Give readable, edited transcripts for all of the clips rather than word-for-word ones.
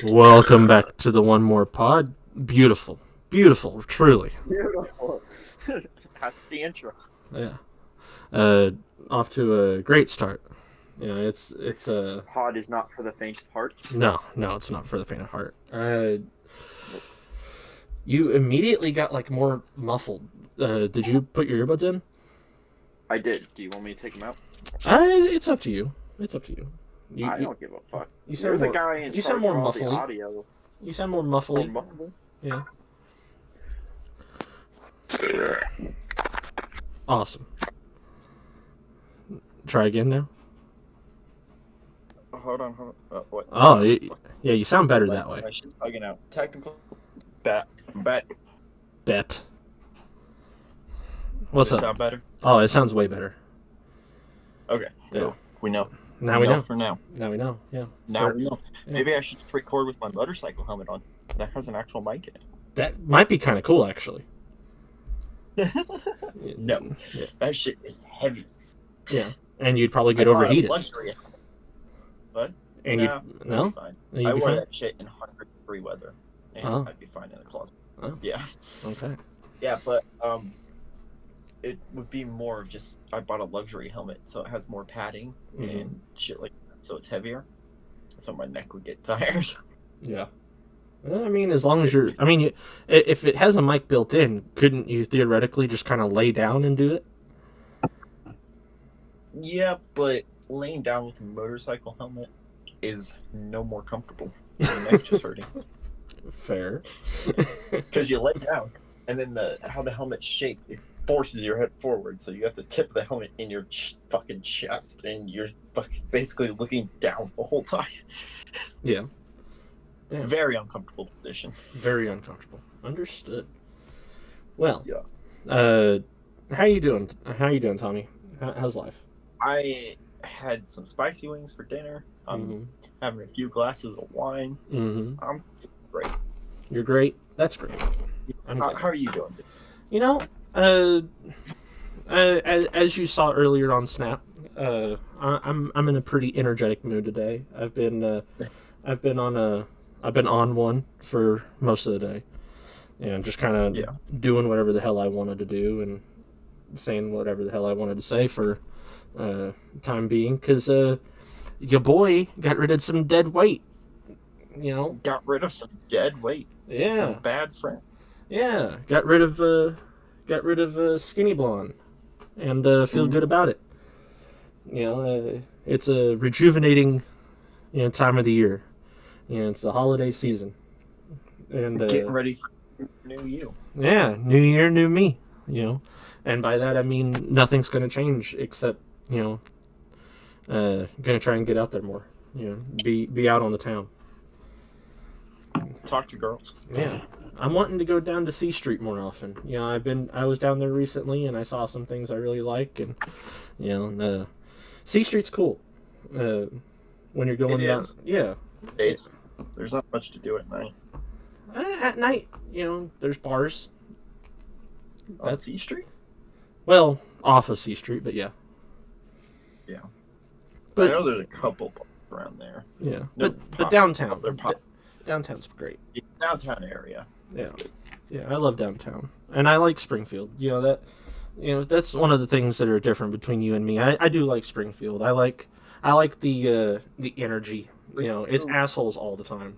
Welcome back to the One More Pod. Beautiful. Beautiful, truly. Beautiful. That's the intro. Yeah. Uh, Off to a great start. It's Pod is not for the faint of heart. no, it's not for the faint of heart. You immediately got like more muffled. Did you put your earbuds in? I did. Do you want me to take them out? It's up to you. It's up to you. You I you, don't give a fuck. you You're sound the more. guy in You sound charge more of all the muffly. audio. You sound more Oh, muffly. muffled? Yeah. Awesome. Try again now. Hold on. What? Oh, yeah. You sound better that way. My shit's bugging out. Technical. I'm back. Bet. What's Does up? it sound better? Oh, it sounds way better. Okay. Yeah. Cool. We know. Now we know. For now. Now we know. Yeah. Now we know. Yeah. Maybe I should record with my motorcycle helmet on. That has an actual mic in That might be kind of cool, actually. it. No. Yeah. That shit is heavy. Yeah. And you'd probably get I bought a overheated. luxury. What? And No, you I'd no. be fine. You'd I be wore fine? that shit in 100-degree weather, and Oh. I'd be fine in the closet. Oh. Yeah. Okay. Yeah, but it would be more of just I bought a luxury helmet, so it has more padding and shit like that, so it's heavier. So my neck would get tired. Yeah. Well, I mean, as long as you're, I mean, if it has a mic built in, couldn't you theoretically just kind of lay down and do it? Yeah, but laying down with a motorcycle helmet is no more comfortable. Your neck's just hurting Fair. because you lay down, and then how the helmet's shaped, it forces your head forward, so you have the tip of the helmet in your fucking chest, and you're basically looking down the whole time. Yeah. Yeah. Very uncomfortable position. Very uncomfortable. Understood. Well. Yeah. How you doing? How you doing, Tommy? How's life? I had some spicy wings for dinner. I'm having a few glasses of wine. Mm-hmm. I'm great. You're great. That's great. How are you doing? You know, as you saw earlier on Snap, I'm in a pretty energetic mood today. I've been on one for most of the day, and just kind of doing whatever the hell I wanted to do and saying whatever the hell I wanted to say for time being, because your boy got rid of some dead weight. You know, got rid of some dead weight. Yeah, some bad friend. Yeah, got rid of Skinny Blonde, and feel good about it. You know, it's a rejuvenating, time of the year. It's the holiday season, and getting ready for new you. Yeah, new year, new me. And by that I mean nothing's going to change except going to try and get out there more. Be out on the town. Talk to girls. Yeah. I'm wanting to go down to C Street more often. I was down there recently and I saw some things I really like, and C Street's cool. When you're going down, yeah. There's not much to do at night. At night, there's bars. That's C Street. Well, off of C Street, but yeah. Yeah. But I know there's a couple bars around there. Yeah, but downtown. Downtown's great. Downtown area. Yeah, I love downtown, and I like Springfield. That's one of the things that are different between you and me. I do like Springfield. I like the energy. It's assholes all the time.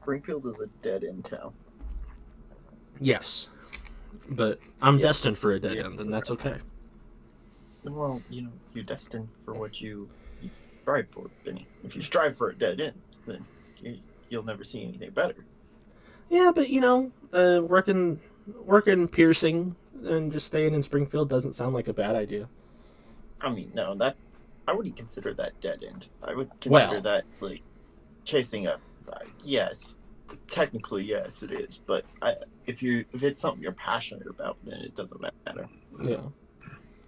Springfield is a dead end town. Yes, but I'm destined for a dead end, and that's okay. Well, you're destined for what you strive for, Benny. If you strive for a dead end, then you'll never see anything better. Yeah, but working piercing and just staying in Springfield doesn't sound like a bad idea. I mean, no, I wouldn't consider that dead end. I would consider that like chasing a. Yes, technically yes, it is. But if it's something you're passionate about, then it doesn't matter. Yeah.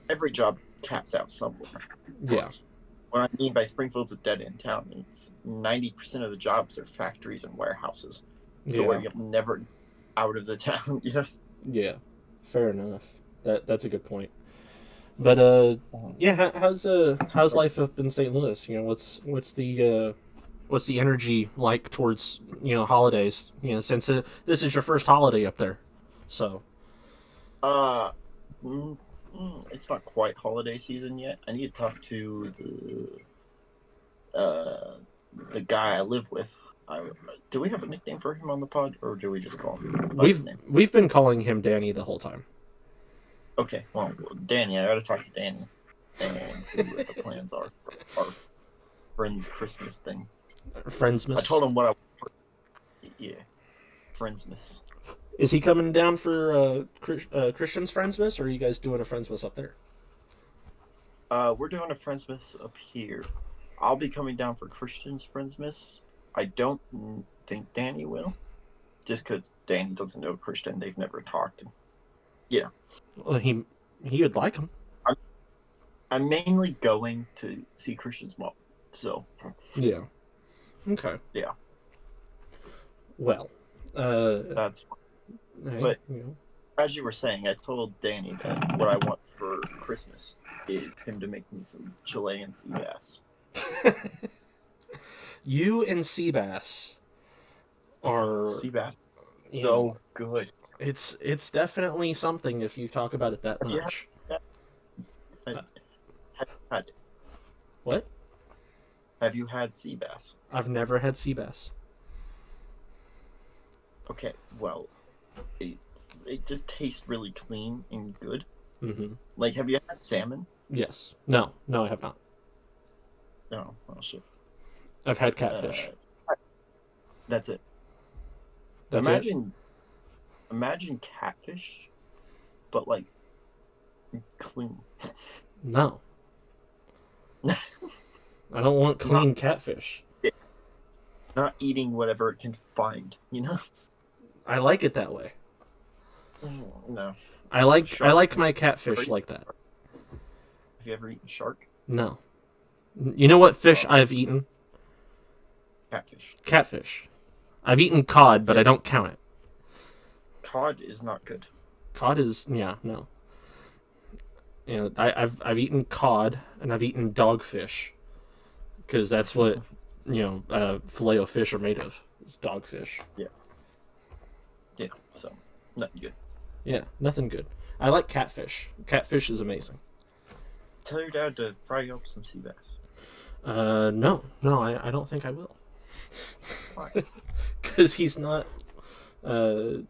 Every job caps out somewhere. Yeah. What I mean by Springfield's a dead end town, it's 90% of the jobs are factories and warehouses. So where you're never out of the town, Yeah, fair enough. That's a good point. But how's life up in St. Louis? What's what's the energy like towards holidays? Since this is your first holiday up there, so. Uh, it's not quite holiday season yet. I need to talk to the guy I live with. Do we have a nickname for him on the pod, or do we just call him by his name? We've been calling him Danny the whole time. Okay, well, Danny, I gotta talk to Danny and see what the plans are for our friend's Christmas thing. Friendsmas. I told him what yeah, Friendsmas. Is he coming down for Christian's Friendsmas, or are you guys doing a Friendsmas up there? We're doing a Friendsmas up here. I'll be coming down for Christian's Friendsmas. I don't think Danny will, just because Danny doesn't know Christian. They've never talked. Yeah. Well, he would like him. I'm mainly going to see Christian's mom, so. Yeah. Okay. Yeah. Well, that's. But as you were saying, I told Danny that what I want for Christmas is him to make me some Chilean sea bass. You and sea bass are sea bass. So good. It's definitely something if you talk about it that much. Yeah. Had it. What? Have you had sea bass? I've never had sea bass. Okay, well, it just tastes really clean and good. Mm-hmm. Like, have you had salmon? Yes. No, I have not. No, well, shit. I've had catfish. That's it. Imagine catfish, but like clean. No. I don't want clean catfish. Not eating whatever it can find, I like it that way. No. I like my catfish like that. Have you ever eaten shark? No. You know what fish I've eaten? Catfish. I've eaten cod, but I don't count it. Cod is not good. Cod is no. I've eaten cod and I've eaten dogfish, because that's what filet of fish are made of. It's dogfish. Yeah. Yeah. So nothing good. Yeah, nothing good. I like catfish. Catfish is amazing. Tell your dad to fry up some sea bass. No, I don't think I will. Why? Because he's not. I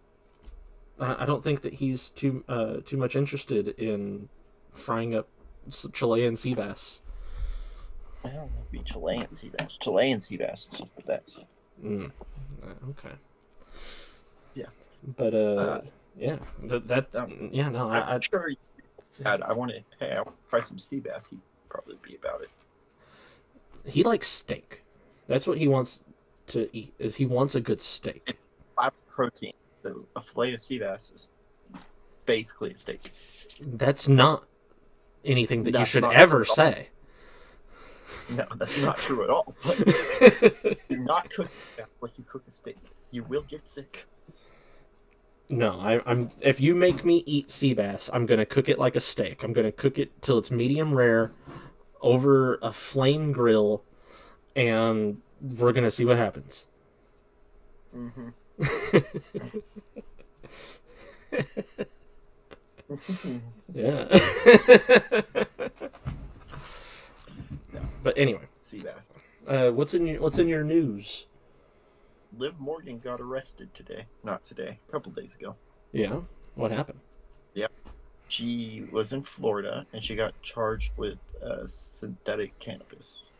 don't think that he's too much interested in frying up Chilean sea bass. I don't know if it'd be Chilean sea bass. Chilean sea bass is just the best. Okay. Yeah. But yeah, that's yeah. No, I'm sure. I want to. Hey, I want to try some sea bass. He'd probably be about it. He likes steak. That's what he wants to eat. Is he wants a good steak. High protein. So a fillet of sea bass is basically a steak. That's not anything that you should ever say. No, that's not true at all. But do not cook it like you cook a steak. You will get sick. No, I'm. If you make me eat sea bass, I'm gonna cook it like a steak. I'm gonna cook it till it's medium rare, over a flame grill, and we're gonna see what happens. Mm-hmm. Yeah. But anyway, sea bass. What's in your news? Liv Morgan got arrested today. Not today. A couple days ago. Yeah. What happened? Yeah. She was in Florida and she got charged with synthetic cannabis.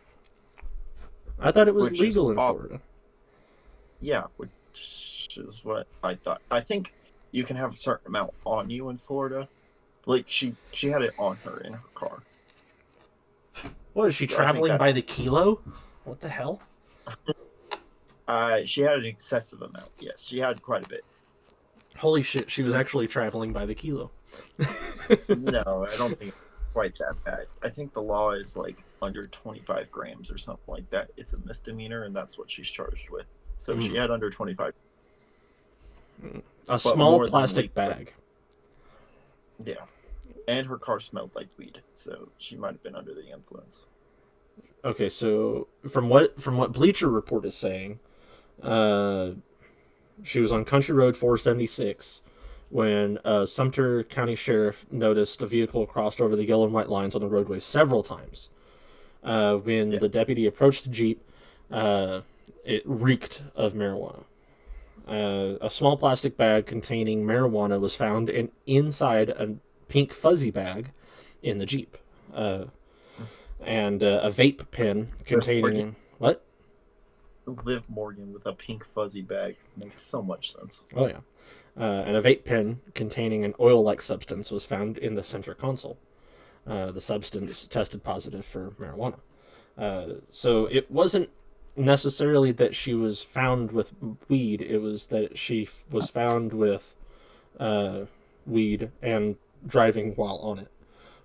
I thought it was legal in Florida. Yeah, which is what I thought. I think you can have a certain amount on you in Florida. Like she had it on her in her car. What is she traveling by the kilo? What the hell? She had an excessive amount. Yes, she had quite a bit. Holy shit! She was actually traveling by the kilo. No, I don't think it's quite that bad. I think the law is like under 25 grams or something like that. It's a misdemeanor, and that's what she's charged with. So she had under 25. A small plastic bag. Yeah. And her car smelled like weed, so she might have been under the influence. Okay, so from what Bleacher Report is saying, she was on Country Road 476 when Sumter County Sheriff noticed a vehicle crossed over the yellow and white lines on the roadway several times. When the deputy approached the Jeep, it reeked of marijuana. A small plastic bag containing marijuana was found inside a pink fuzzy bag in the Jeep. And a vape pen containing... What? Liv Morgan with a pink fuzzy bag makes so much sense. Oh, yeah. And a vape pen containing an oil-like substance was found in the center console. The substance tested positive for marijuana. So it wasn't necessarily that she was found with weed. It was that she was found with weed and driving while on it,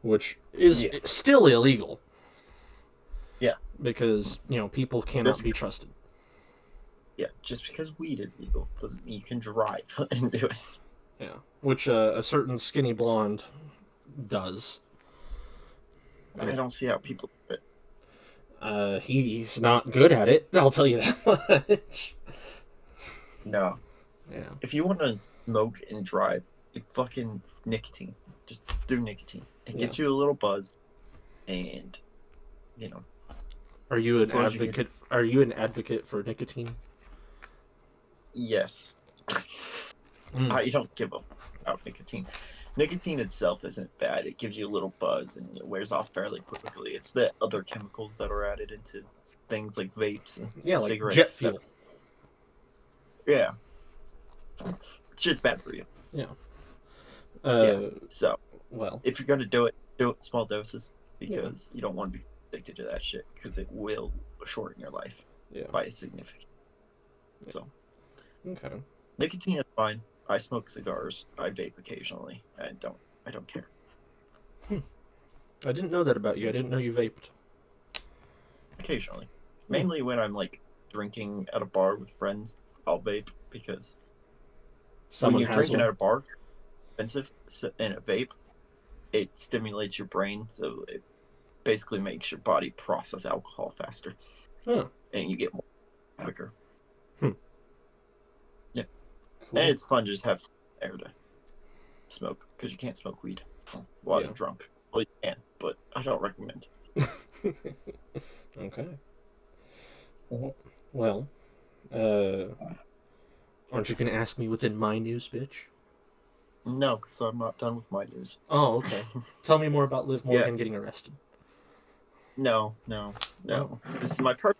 which is still illegal. Yeah. Because, people cannot be trusted. Yeah, just because weed is legal doesn't mean you can drive and do it. Yeah, which a certain skinny blonde does. I don't see how people do it. He's not good at it, I'll tell you that much. No. Yeah. If you want to smoke and drive, fucking nicotine. Just do nicotine. It gets you a little buzz, and, Are you an advocate? Are you an advocate for nicotine? Yes. I don't give a fuck about nicotine. Nicotine itself isn't bad. It gives you a little buzz and it wears off fairly quickly. It's the other chemicals that are added into things like vapes and cigarettes. Like jet fuel. Yeah. Shit's bad for you. Yeah. So, well, if you're going to do it in small doses because you don't want to be addicted to that shit because it will shorten your life by a significant. So, okay. Nicotine is fine. I smoke cigars. I vape occasionally. I don't care. I didn't know that about you. I didn't know you vaped. Occasionally. Mainly when I'm like drinking at a bar with friends, I'll vape because when you're drinking at a bar, expensive, and a vape, it stimulates your brain, so it basically makes your body process alcohol faster. And you get more quicker. Yeah. Cool. And it's fun to just have some air to smoke, because you can't smoke weed while you're drunk. Well, you can, but I don't recommend. Okay. Well, aren't you going to ask me what's in my news, bitch? No, because I'm not done with my news. Oh, okay. Tell me more about Liv Morgan getting arrested. No. This is my part.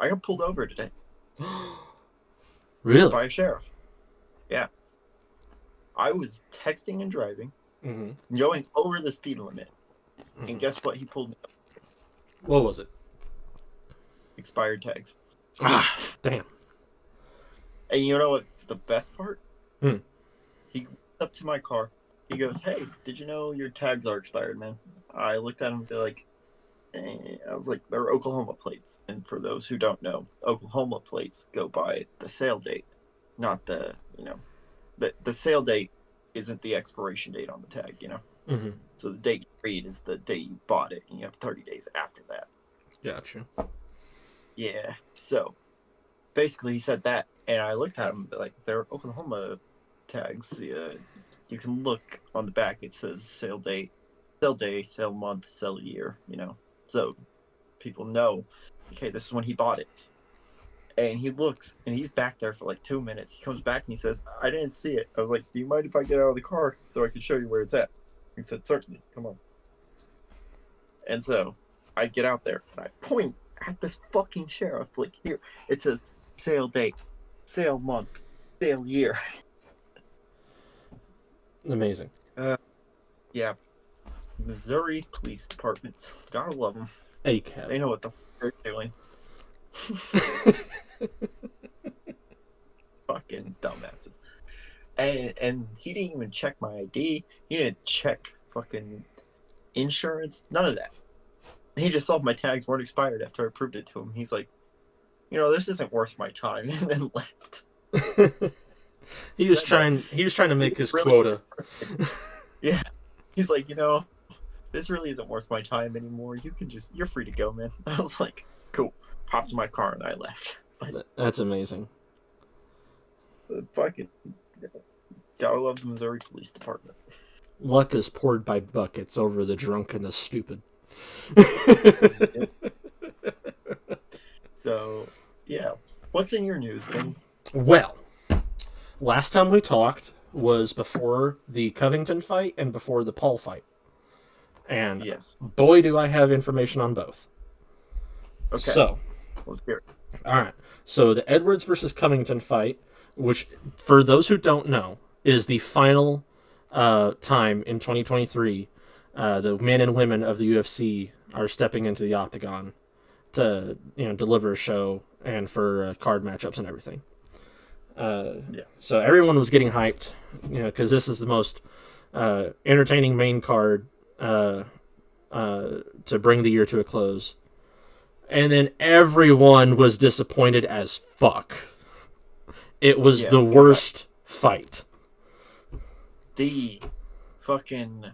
I got pulled over today. Really? By a sheriff. Yeah. I was texting and driving, going over the speed limit, and guess what? He pulled me up. What was it? Expired tags. Ah, damn. And you know what's the best part? He went up to my car. He goes, "Hey, did you know your tags are expired, man?" I looked at him. They're like, I was like, "They're Oklahoma plates." And for those who don't know, Oklahoma plates go by the sale date, not the the sale date isn't the expiration date on the tag, So the date you read is the day you bought it, and you have 30 days after that. Gotcha. Yeah. So basically, he said that, and I looked at him like, they're Oklahoma tags. You can look on the back. It says sale date, sale day, sale month, sale year. So people know, okay, this is when he bought it. And he looks, and he's back there for like 2 minutes. He comes back and he says, "I didn't see it." I was like, "Do you mind if I get out of the car so I can show you where it's at?" He said, "Certainly, come on." And so I get out there and I point at this fucking sheriff, like, here, it says sale date, sale month, sale year. Amazing. Yeah. Missouri Police Department. Gotta love them. ACAB. They know what the fuck they're doing. Fucking dumbasses. And he didn't even check my ID. He didn't check fucking insurance. None of that. He just saw my tags weren't expired after I proved it to him. He's like, this isn't worth my time, and then left. He was trying to make his quota. Yeah. He's like, this really isn't worth my time anymore. You're free to go, man. I was like, cool. Hopped in my car and I left. But That's amazing. fucking gotta love the Missouri Police Department. Luck is poured by buckets over the drunk and the stupid. So, yeah. What's in your news, Ben? Well, last time we talked was before the Covington fight and before the Paul fight. And yes, boy, do I have information on both. Okay. So, let's hear it. All right. So the Edwards versus Covington fight, which for those who don't know, is the final time in 2023 the men and women of the UFC are stepping into the octagon to deliver a show and for card matchups and everything. So everyone was getting hyped, because this is the most entertaining main card to bring the year to a close. And then everyone was disappointed as fuck. It was the worst fight. The fucking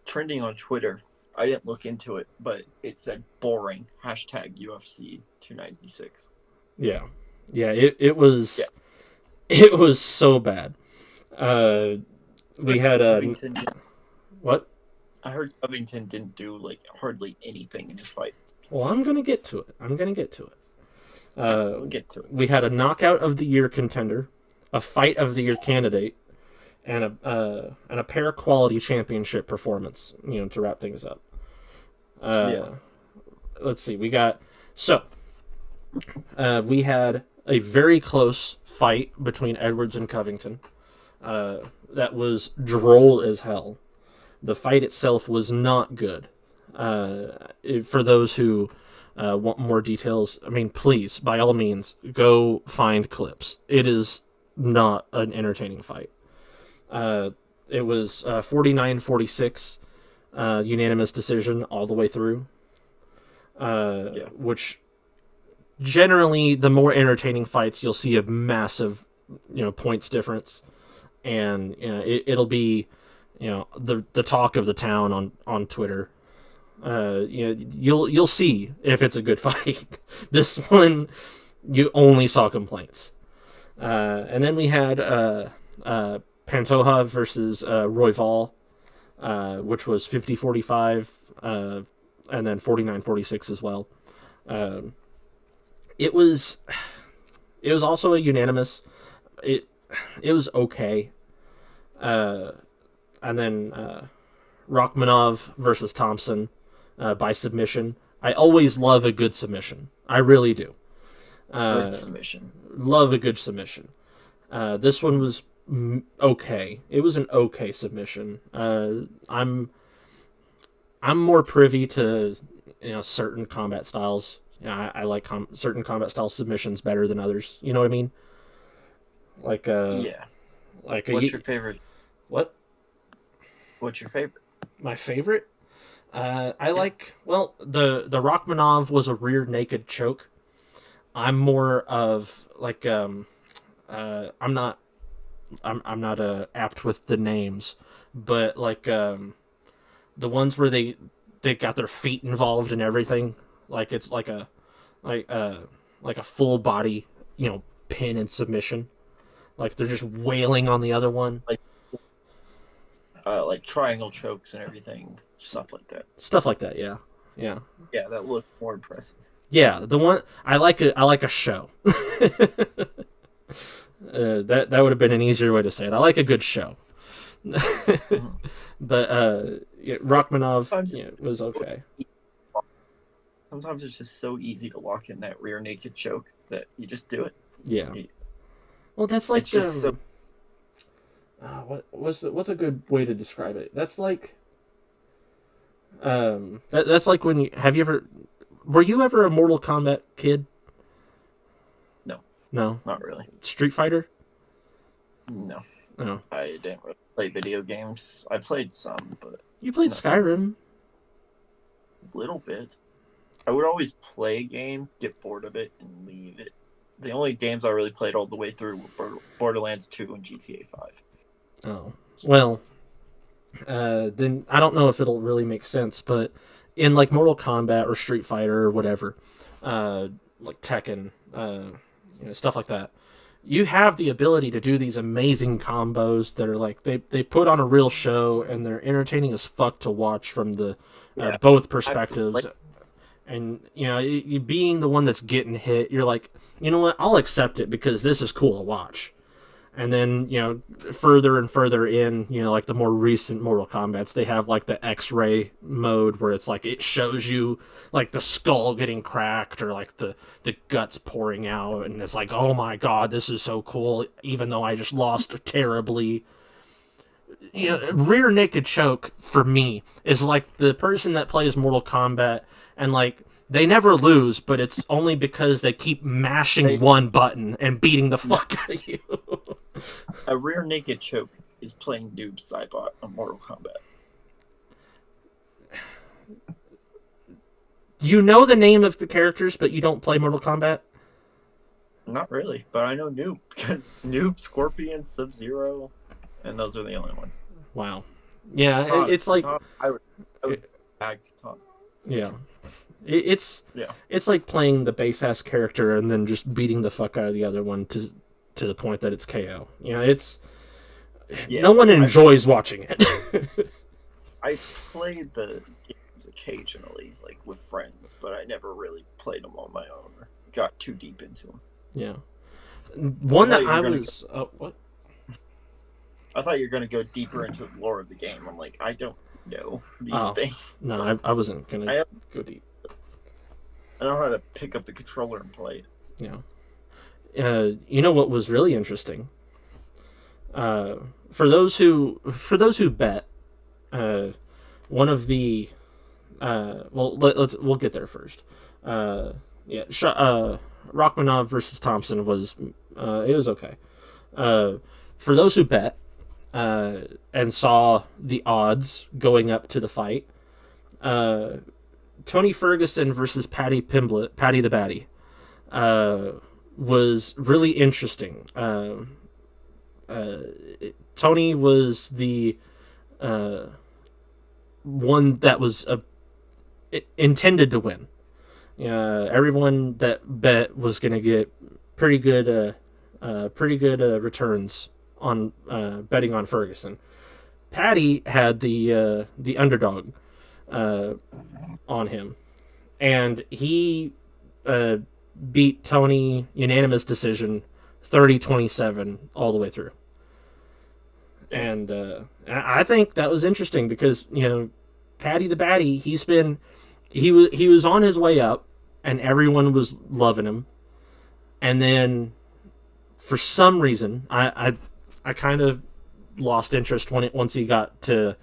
trending on Twitter, I didn't look into it, but it said boring, #UFC 296. Yeah. It was it was so bad. We had a what? I heard Covington didn't do hardly anything in this fight. Well, I'm gonna get to it. We'll get to it. We had a knockout of the year contender, a fight of the year candidate, and a pair quality championship performance. To wrap things up. Let's see. We had a very close fight between Edwards and Covington. That was droll as hell. The fight itself was not good. For those who want more details, please, by all means, go find clips. It is not an entertaining fight. It was 49-46, unanimous decision all the way through. Which generally, the more entertaining fights, you'll see a massive, points difference, and it'll be, the talk of the town on Twitter. You'll see if it's a good fight. This one, you only saw complaints. And then we had Pantoja versus Royval, which was 50-45, and then 49-46 as well. It was also a unanimous. It was okay. And then Rachmanov versus Thompson by submission. I always love a good submission. I really do. Good submission. Love a good submission. This one was okay. It was an okay submission. I'm more privy to certain combat styles. I like certain combat style submissions better than others. You know what I mean? What's your favorite? What? What's your favorite? My favorite? I like the Rachmanov was a rear naked choke. I'm more of I'm not apt with the names, but the ones where they got their feet involved and everything, it's like a full body pin and submission, they're just wailing on the other one, like triangle chokes and everything, stuff like that. Yeah. Yeah, that looked more impressive. Yeah, the one I like a show. That would have been an easier way to say it. I like a good show. But Rachmanov was okay. Sometimes it's just so easy to lock in that rear naked choke that you just do it. Yeah. Well, that's like what's a good way to describe it? That's like that's like when were you ever a Mortal Kombat kid? No, not really. Street Fighter? No. Oh. I didn't really play video games. I played some, but you played Skyrim. A little bit. I would always play a game, get bored of it, and leave it. The only games I really played all the way through were Borderlands 2 and GTA 5. Oh. Well, then I don't know if it'll really make sense, but in like Mortal Kombat or Street Fighter or whatever, like Tekken, stuff like that, you have the ability to do these amazing combos that are like they put on a real show and they're entertaining as fuck to watch from the both perspectives. And you being the one that's getting hit, you're like, you know what? I'll accept it because this is cool to watch. And then, further and further in, like the more recent Mortal Kombats, they have like the X-ray mode where it's like it shows you like the skull getting cracked or like the guts pouring out. And it's like, oh my God, this is so cool, even though I just lost terribly. Rear naked choke for me is like the person that plays Mortal Kombat and like they never lose, but it's only because they keep mashing one button and beating the fuck out of you. A rear naked choke is playing Noob Saibot on Mortal Kombat. You know the name of the characters, but you don't play Mortal Kombat? Not really, but I know Noob because Noob, Scorpion, Sub-Zero, and those are the only ones. Wow. Yeah, it's like I would bag Katana. Yeah. It's like playing the base ass character and then just beating the fuck out of the other one to the point that it's KO. No one enjoys watching it. I played the games occasionally, like with friends, but I never really played them on my own or got too deep into them. Yeah. One that I was what? I thought you were going to go deeper into the lore of the game. I'm like, I don't know these things. No, I wasn't going to go deep. I know how to pick up the controller and play it. Yeah. You know what was really interesting? For those who bet, one of the we'll get there first. Rachmanov versus Thompson was it was okay. For those who bet and saw the odds going up to the fight, Tony Ferguson versus Paddy the Baddy, was really interesting. Tony was the one that was intended to win. Everyone that bet was going to get pretty good returns on betting on Ferguson. Paddy had the underdog on him, and he beat Tony unanimous decision 30-27 all the way through. And I think that was interesting because Paddy the Baddy, he was on his way up and everyone was loving him, and then for some reason I kind of lost interest once he got to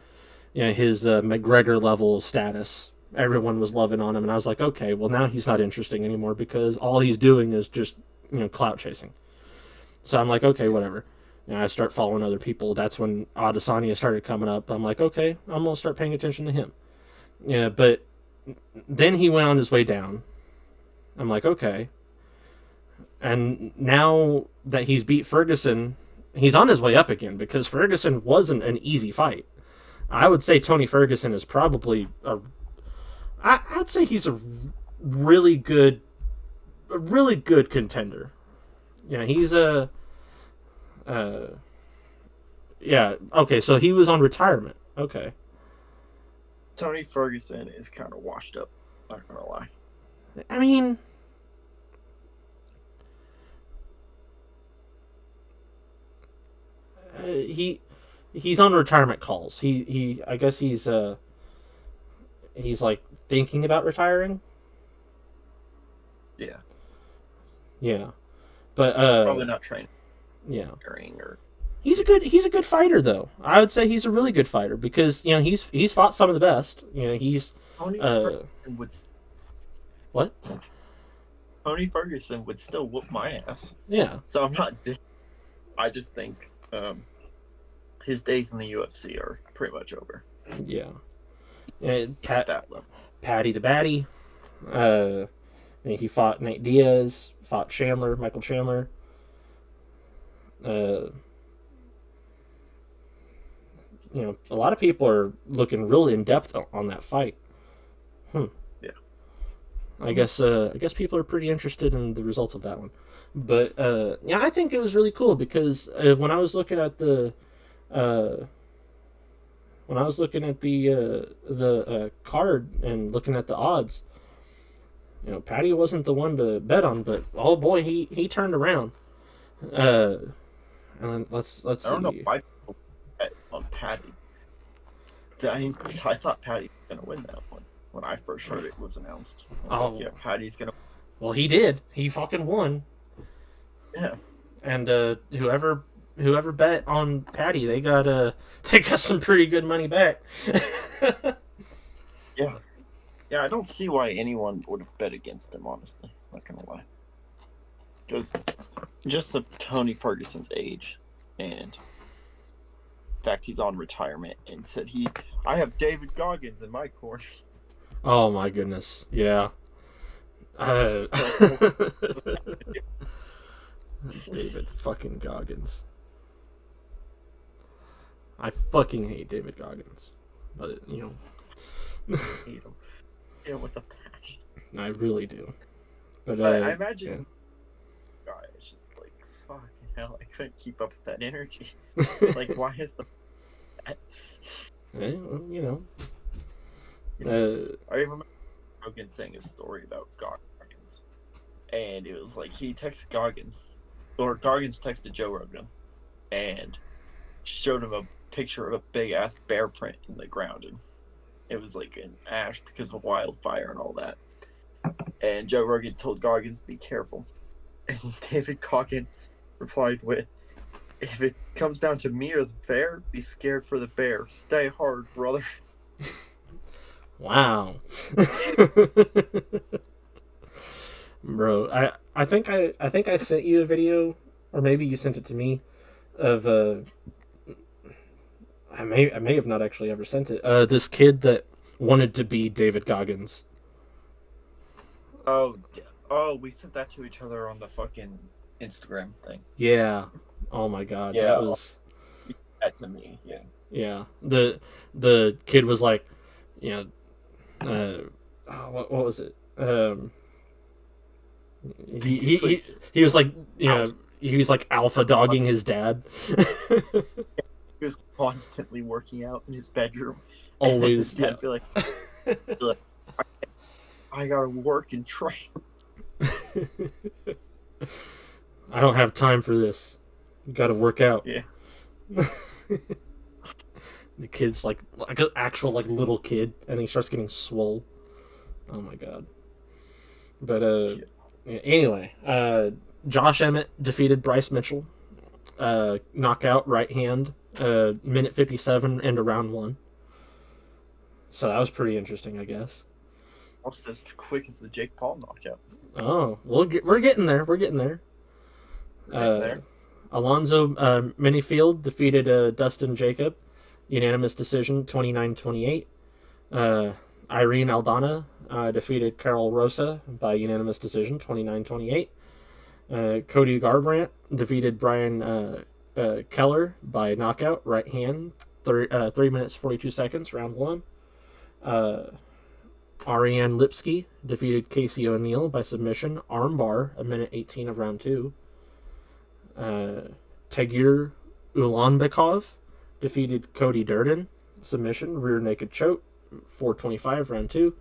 his McGregor level status. Everyone was loving on him, and I was like, okay, well now he's not interesting anymore because all he's doing is just clout chasing. So I'm like, okay, whatever. I start following other people. That's when Adesanya started coming up. I'm like, okay, I'm gonna start paying attention to him. Yeah, but then he went on his way down. I'm like, okay. And now that he's beat Ferguson, he's on his way up again because Ferguson wasn't an easy fight. I would say Tony Ferguson is probably I'd say he's a really good contender. Yeah, he's okay, so he was on retirement. Okay. Tony Ferguson is kind of washed up, not gonna lie. I mean, he's on retirement calls. I guess he's like thinking about retiring. Yeah. Yeah. But probably not training. Yeah. Or He's a good fighter though. I would say he's a really good fighter because he's fought some of the best. He's Tony would what? Tony Ferguson would still whoop my ass. Yeah. So I'm not. I just think his days in the UFC are pretty much over. Yeah. And At that level. Paddy the Baddy. He fought Nate Diaz. Fought Michael Chandler. a lot of people are looking real in depth on that fight. Yeah. I guess people are pretty interested in the results of that one. But yeah, I think it was really cool because when I was looking at the card and looking at the odds, Patty wasn't the one to bet on, but oh boy, he turned around. And then let's I see. don't know why people bet on Patty. I thought Patty was gonna win that one when I first heard it was announced. I was like, yeah, Patty's gonna. Well, he did. He fucking won. Yeah. And whoever bet on Patty, they got some pretty good money back. Yeah. Yeah, I don't see why anyone would have bet against him, honestly. Not gonna lie. Because just of Tony Ferguson's age and the fact he's on retirement and said I have David Goggins in my corner. Oh my goodness. Yeah. David fucking Goggins. I fucking hate David Goggins. But, hate him. Yeah, with a passion. I really do. But I imagine guy is just like, fucking hell, I couldn't keep up with that energy. Like, why is the I remember Rogan saying a story about Goggins. And it was like he texted Goggins, or Goggins texted Joe Rogan and showed him a picture of a big ass bear print in the ground, and it was like an ash because of wildfire and all that. And Joe Rogan told Goggins to be careful, and David Goggins replied with, "If it comes down to me or the bear, be scared for the bear. Stay hard, brother." Wow. Bro, I think I sent you a video, or maybe you sent it to me, of I may have not actually ever sent it. This kid that wanted to be David Goggins. Oh, we sent that to each other on the fucking Instagram thing. Yeah. Oh my god. Yeah. That was. That to me. Yeah. Yeah. The kid was like, what was it? He was like, he was like alpha dogging his dad. He was constantly working out in his bedroom. Always. Yeah. Be like, I gotta work and train. I don't have time for this. You gotta work out. Yeah. The kid's like an actual little kid, and he starts getting swole. Oh my god. But anyway, Josh Emmett defeated Bryce Mitchell. Knockout, right hand, minute 57 into round 1. So that was pretty interesting, I guess. Almost as quick as the Jake Paul knockout. Oh, we're getting there. We're getting there. Alonzo Minifield defeated Dustin Jacob. Unanimous decision, 29-28. Irene Aldana defeated Carol Rosa by unanimous decision, 29-28. Cody Garbrandt defeated Brian Keller by knockout, right hand, 3 minutes 42 seconds, round 1. Ariane Lipsky defeated Casey O'Neill by submission, armbar, 1:18 of round 2. Tagir Ulanbekov defeated Cody Durden, submission, rear naked choke, 4:25 round 2.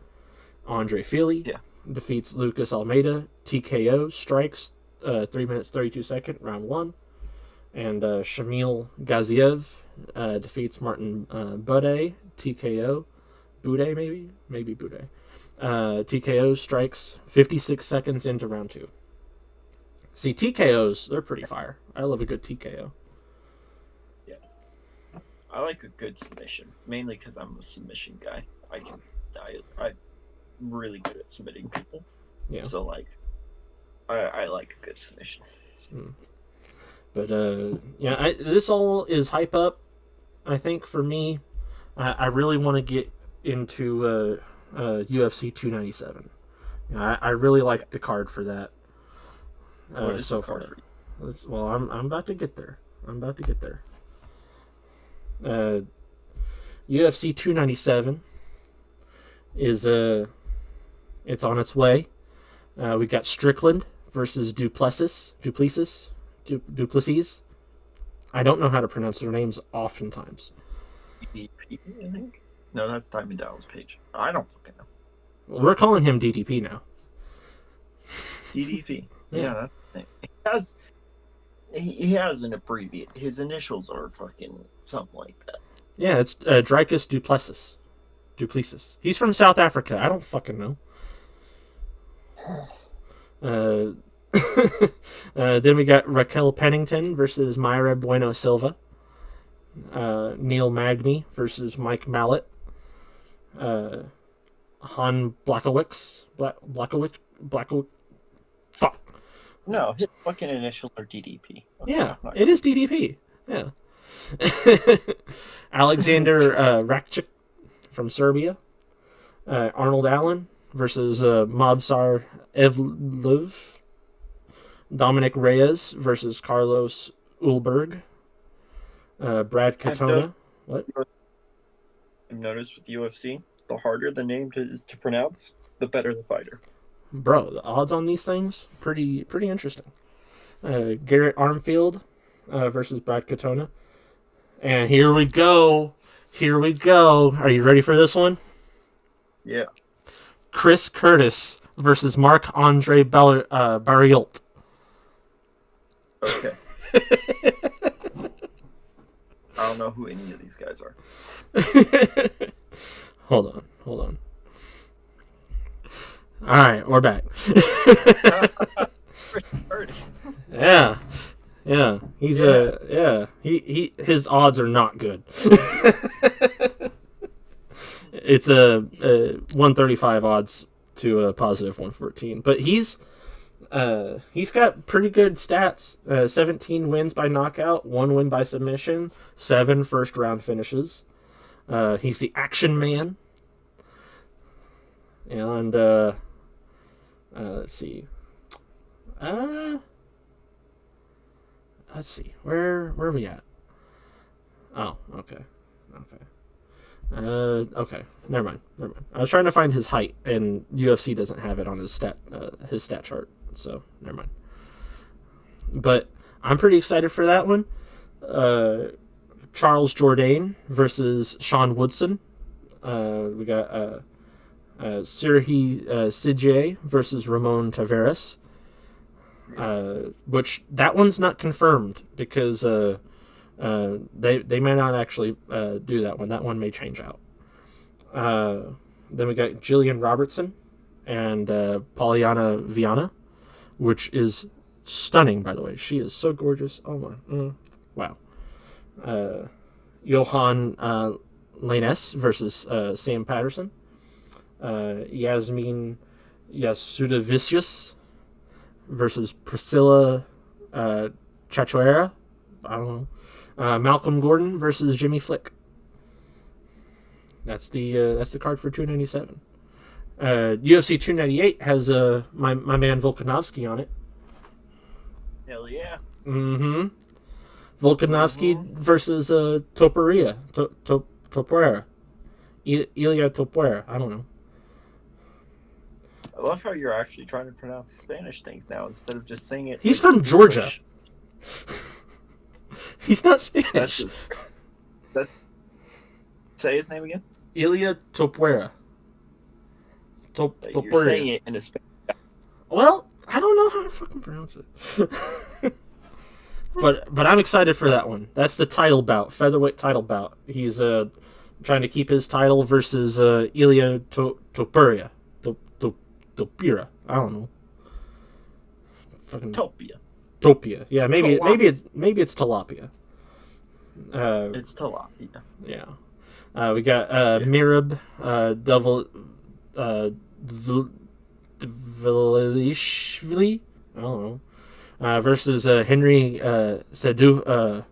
Andre Feely defeats Lucas Almeida, TKO, strikes, 3 minutes 32 second, round 1. And Shamil Gaziev defeats Martin Bude, TKO. Bude, maybe Bude. TKO strikes 56 seconds into round 2. See, TKOs, they're pretty fire. I love a good TKO. Yeah. I like a good submission, mainly because I'm a submission guy. I'm really good at submitting people. Yeah. So, I like a good submission. But, this all is hype up, I think, for me. I really want to get into UFC 297. I really like the card for that. So far. I'm about to get there. UFC 297 is it's on its way. We got Strickland versus Duplessis. I don't know how to pronounce their names oftentimes. DDP, I think. No, that's Diamond Dallas Page. I don't fucking know. Well, we're calling him DDP now. DDP. Yeah. Yeah, that's the thing. He has an abbreviate. His initials are fucking something like that. Yeah, it's Dricus Duplessis. He's from South Africa. I don't fucking know. Then we got Raquel Pennington versus Mayra Bueno Silva. Neil Magny versus Mike Mallet. Han Blachowicz. Fuck. No, his fucking initials are DDP. Okay, Yeah, it is DDP. Yeah. Alexander Rakchik from Serbia. Arnold Allen versus Mobsar Evlev. Dominic Reyes versus Carlos Ulberg. Brad Katona. What? I've noticed with UFC, the harder the name is to pronounce, the better the fighter. Bro, the odds on these things, pretty interesting. Garrett Armfield versus Brad Katona. And here we go. Are you ready for this one? Yeah. Chris Curtis versus Marc-Andre Barriault. Okay. I don't know who any of these guys are. Hold on. All right, we're back. Yeah. He's his odds are not good. It's a 135 odds to a positive 114, but he's got pretty good stats. 17 wins by knockout, 1 win by submission, 7 first round finishes. He's the action man. And let's see. Where are we at? Oh, okay. Okay. Never mind. I was trying to find his height, and UFC doesn't have it on his stat chart. So never mind. But I'm pretty excited for that one. Charles Jourdain versus Sean Woodson. We got Serhi Sidje versus Ramon Taveras. Which that one's not confirmed because they may not actually do that one. That one may change out. Then we got Jillian Robertson and Polyana Viana, which is stunning, by the way. She is so gorgeous. Oh my, wow. Johan Lainez versus Sam Patterson. Yasmin Yasudavicius versus Priscilla Chachuera. I don't know. Malcolm Gordon versus Jimmy Flick. That's the card for 297. UFC 298 has my man Volkanovski on it. Hell yeah. Mm-hmm. Volkanovski versus Topuria. Topuera. Ilya Topuera. I don't know. I love how you're actually trying to pronounce Spanish things now instead of just saying it. He's from Georgia. He's not Spanish. Say his name again. Ilya Topuera. You're saying it in a Spanish. Well, I don't know how to fucking pronounce it. but I'm excited for that one. That's the title bout, featherweight title bout. He's trying to keep his title versus Ilya Topuria. Topira. I don't know. Fucking Topia. Yeah, maybe it's tilapia. It's tilapia. Yeah. We got Mirab Dvalishvili. I don't know. Versus Henry Sejo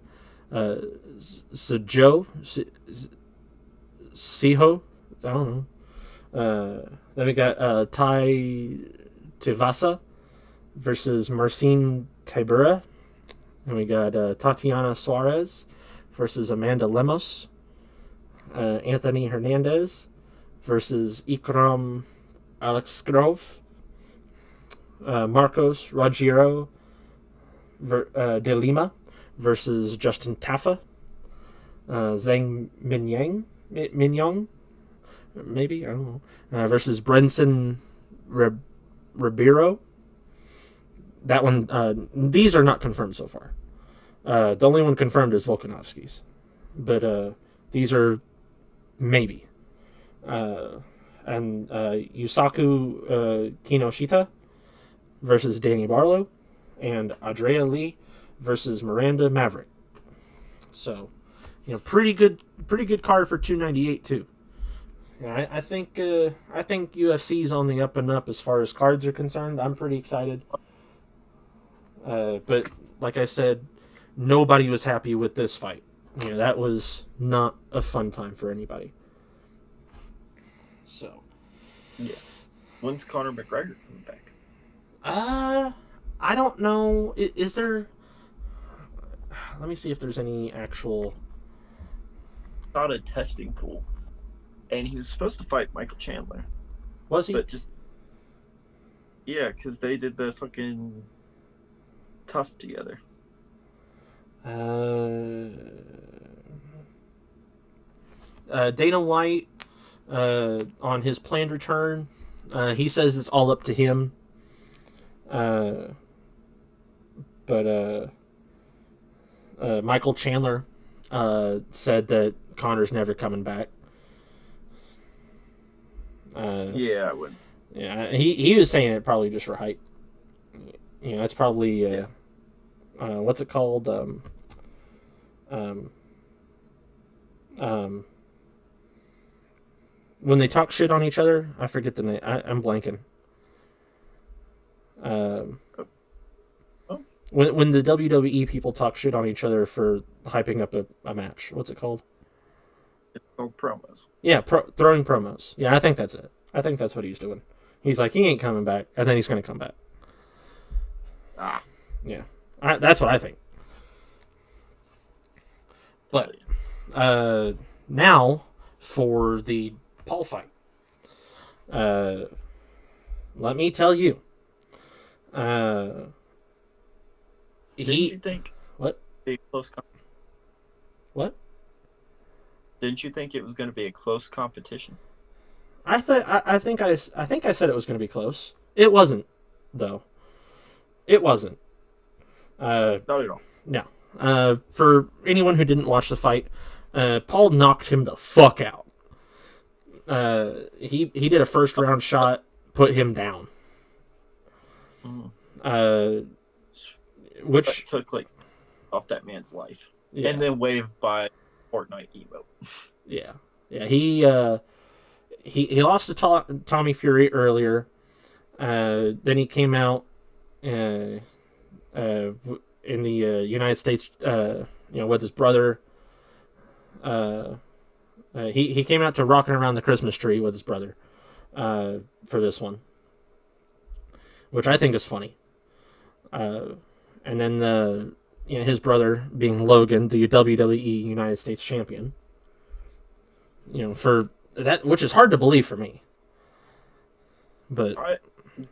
Siho. I don't know. Then we got Tai Tivasa versus Marcin Tibura. And we got Tatiana Suarez versus Amanda Lemos. Anthony Hernandez versus Ikram Alexstrov. Marcos Rogero de Lima versus Justin Taffa. Zhang Minyong, maybe, I don't know, versus Brenson Ribeiro. That one, these are not confirmed so far. The only one confirmed is Volkanovski's, but these are maybe. And Yusaku Kinoshita versus Danny Barlow, and Andrea Lee versus Miranda Maverick. So, pretty good card for 298 too. I think UFC's on the up and up as far as cards are concerned. I'm pretty excited. But like I said, nobody was happy with this fight. That was not a fun time for anybody. So, yeah. When's Conor McGregor coming back? I don't know. Is there? Let me see if there's any actual. Not a testing pool, and he was supposed to fight Michael Chandler. Was he? But because they did the fucking tough together. Dana White, on his planned return, he says it's all up to him. But Michael Chandler said that Conor's never coming back. I wouldn't. Yeah, he was saying it probably just for hype. It's probably what's it called? When they talk shit on each other, I forget the name. I'm blanking. When the WWE people talk shit on each other for hyping up a match, what's it called? It's called promos. Yeah, throwing promos. Yeah, I think that's it. I think that's what he's doing. He's like, he ain't coming back, and then he's going to come back. Yeah. That's what I think. But now for the Paul fight. Let me tell you. Didn't you think? What? A close. What? Didn't you think it was going to be a close competition? I think I said it was going to be close. It wasn't, though. It wasn't. Not at all. No. For anyone who didn't watch the fight, Paul knocked him the fuck out. He did a first round shot, put him down. Which took off that man's life, yeah. And then waved by Fortnite emote. Yeah. He lost to Tommy Fury earlier. Then he came out in the United States, with his brother. He came out to Rocking Around the Christmas Tree with his brother for this one, which I think is funny. And then his brother being Logan, the WWE United States champion. For that, which is hard to believe for me. But if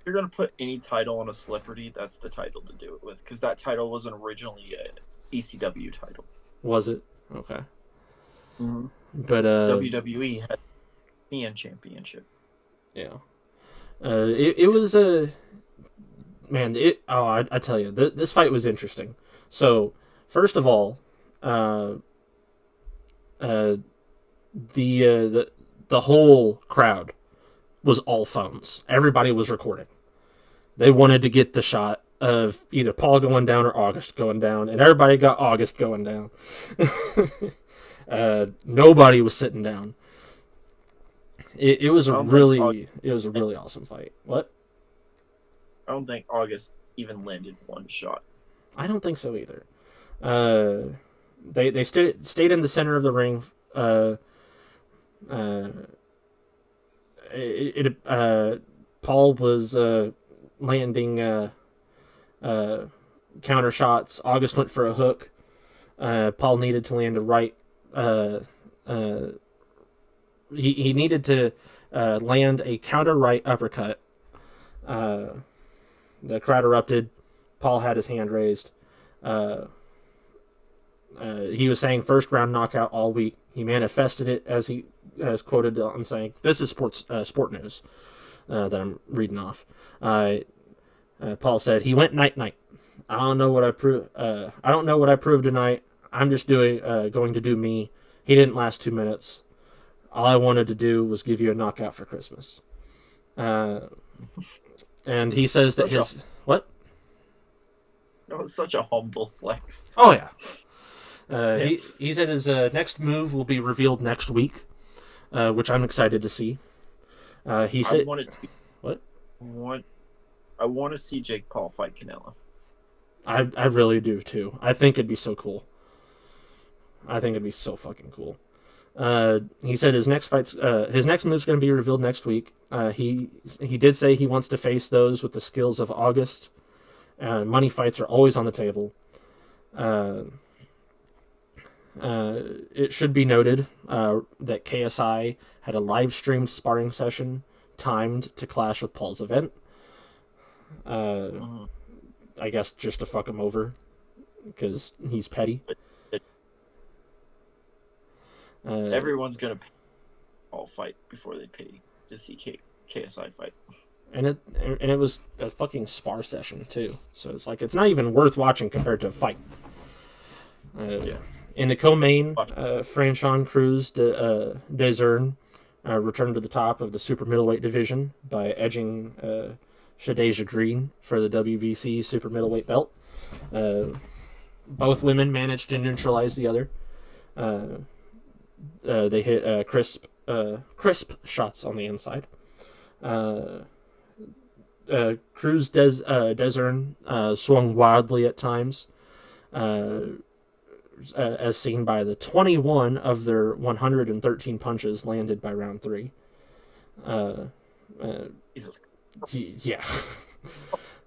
you're gonna put any title on a celebrity, that's the title to do it with, because that title wasn't originally a ECW title. Was it? Okay. Mm-hmm. But WWE had the championship. Yeah. It was a man. I tell you, this fight was interesting. So first of all, the whole crowd was all phones. Everybody was recording. They wanted to get the shot of either Paul going down or August going down, and everybody got August going down. Nobody was sitting down. It was a really awesome fight. What? I don't think August even landed one shot. I don't think so either. They stayed in the center of the ring. Paul was landing counter shots. August went for a hook. Paul needed to land a right he needed to land a counter right uppercut. The crowd erupted. Paul had his hand raised. He was saying first round knockout all week. He manifested it, as he has quoted on saying, "This is sport news that I'm reading off." Paul said he went night night. I don't know what I proved. I don't know what I proved tonight. I'm just going to do me. He didn't last 2 minutes. All I wanted to do was give you a knockout for Christmas. And he says that what? No, it's such a humble flex. Oh yeah. He said his next move will be revealed next week, which I'm excited to see. He said, I want it to be, "What? I want to see Jake Paul fight Canelo." I really do too. I think it'd be so cool. I think it'd be so fucking cool. He said his next move's going to be revealed next week. He did say he wants to face those with the skills of August. Money fights are always on the table. It should be noted that KSI had a live streamed sparring session timed to clash with Paul's event. I guess just to fuck him over because he's petty. Everyone's gonna pay Paul fight before they pay to see KSI fight. And it was a fucking spar session too, so it's like it's not even worth watching compared to a fight. In the co-main, Franchon Cruz Desern returned to the top of the super middleweight division by edging Shadeja Green for the WBC super middleweight belt. Both women managed to neutralize the other. They hit crisp shots on the inside. Cruz Desern swung wildly at times, as seen by the 21 of their 113 punches landed by round 3. Jesus. Yeah.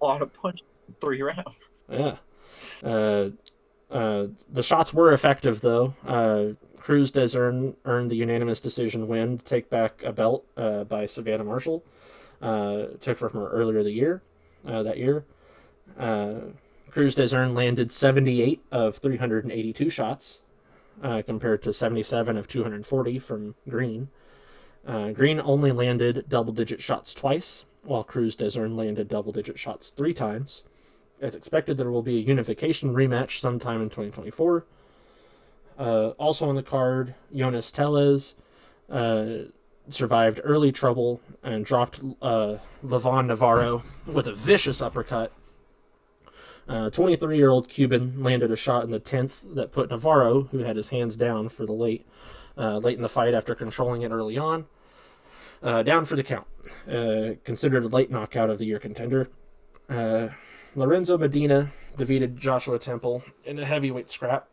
A lot of punches in 3 rounds. Yeah. The shots were effective, though. Cruz Desern earned the unanimous decision win to take back a belt by Savannah Marshall. Took from her earlier that year. Cruz Desern landed 78 of 382 shots, compared to 77 of 240 from Green. Green only landed double-digit shots twice, while Cruz Desern landed double-digit shots 3 times. It's expected there will be a unification rematch sometime in 2024. Also on the card, Jonas Tellez survived early trouble and dropped Levon Navarro with a vicious uppercut. 23-year-old Cuban landed a shot in the 10th that put Navarro, who had his hands down for the late in the fight after controlling it early on, down for the count. Considered a late knockout of the year contender. Lorenzo Medina defeated Joshua Temple in a heavyweight scrap.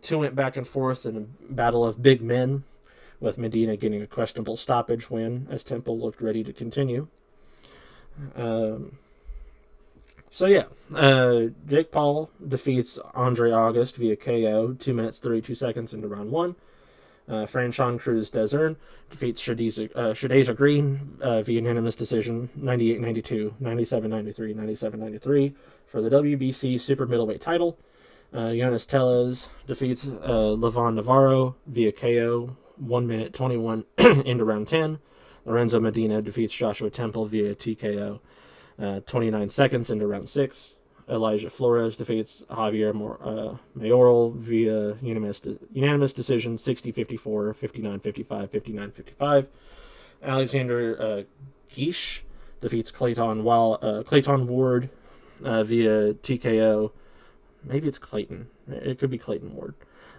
Two went back and forth in a battle of big men, with Medina getting a questionable stoppage win as Temple looked ready to continue. Jake Paul defeats Andre August via KO 2 minutes 32 seconds into round 1. Franchon Cruz Desern defeats Shadeja Green via unanimous decision 98-92, 97-93, 97-93 for the WBC super middleweight title. Jonas Tellez defeats Levon Navarro via KO 1 minute 21 into round 10. Lorenzo Medina defeats Joshua Temple via TKO 29 seconds into round 6. Elijah Flores defeats Javier Mayoral via unanimous decision 60-54, 59-55, 59-55. Alexander Guiche defeats Clayton Ward via TKO. Maybe it's Clayton. It could be Clayton Ward.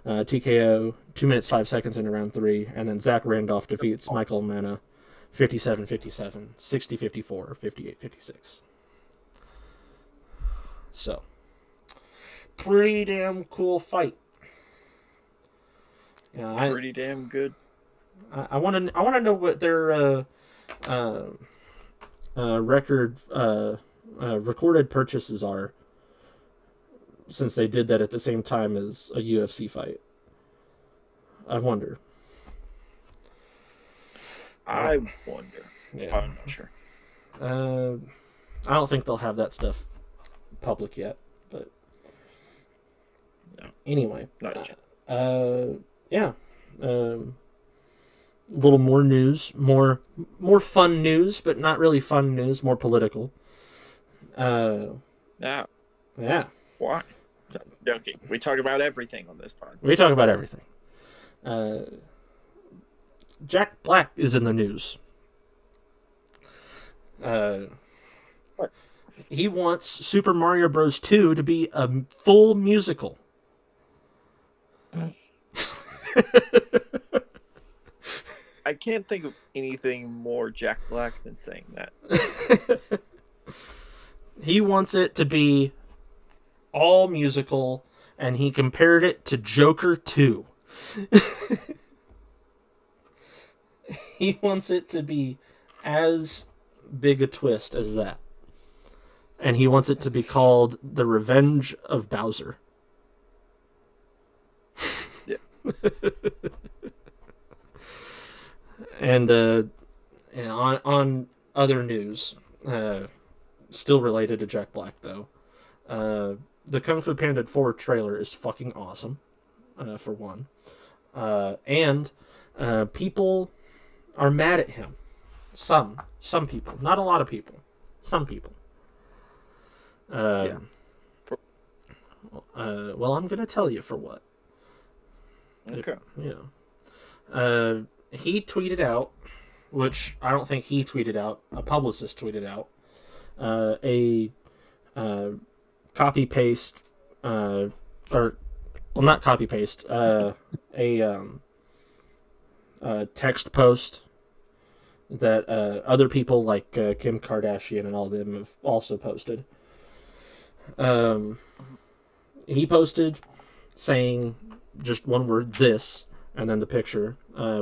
TKO 2 minutes 5 seconds into round 3. And then Zach Randolph defeats Michael Mena 57-57, 60-54, 58-56. So, pretty damn cool fight. Yeah, pretty damn good. I want to know what their recorded purchases are, since they did that at the same time as a UFC fight. I wonder. I wonder. Yeah. I'm not sure. I don't think they'll have that stuff public yet, but no. Anyway. Not yet. Yeah. A little more news, more fun news, but not really fun news, more political. Yeah. Yeah. Why? Okay, we talk about everything on this pod. We talk about everything. Jack Black is in the news. What? He wants Super Mario Bros. 2 to be a full musical. I can't think of anything more Jack Black than saying that. He wants it to be all musical, and he compared it to Joker 2. He wants it to be as big a twist as that. And he wants it to be called The Revenge of Bowser. Yeah. And on other news, still related to Jack Black, though, the Kung Fu Panda 4 trailer is fucking awesome, for one. And people are mad at him. Some people. Not a lot of people. Some people. Yeah. Well, I'm going to tell you for what. Okay. He tweeted out, which I don't think he tweeted out, a publicist tweeted out, a copy-paste, or, well, not copy-paste, a text post that other people like Kim Kardashian and all of them have also posted. He posted saying just one word, this, and then the picture,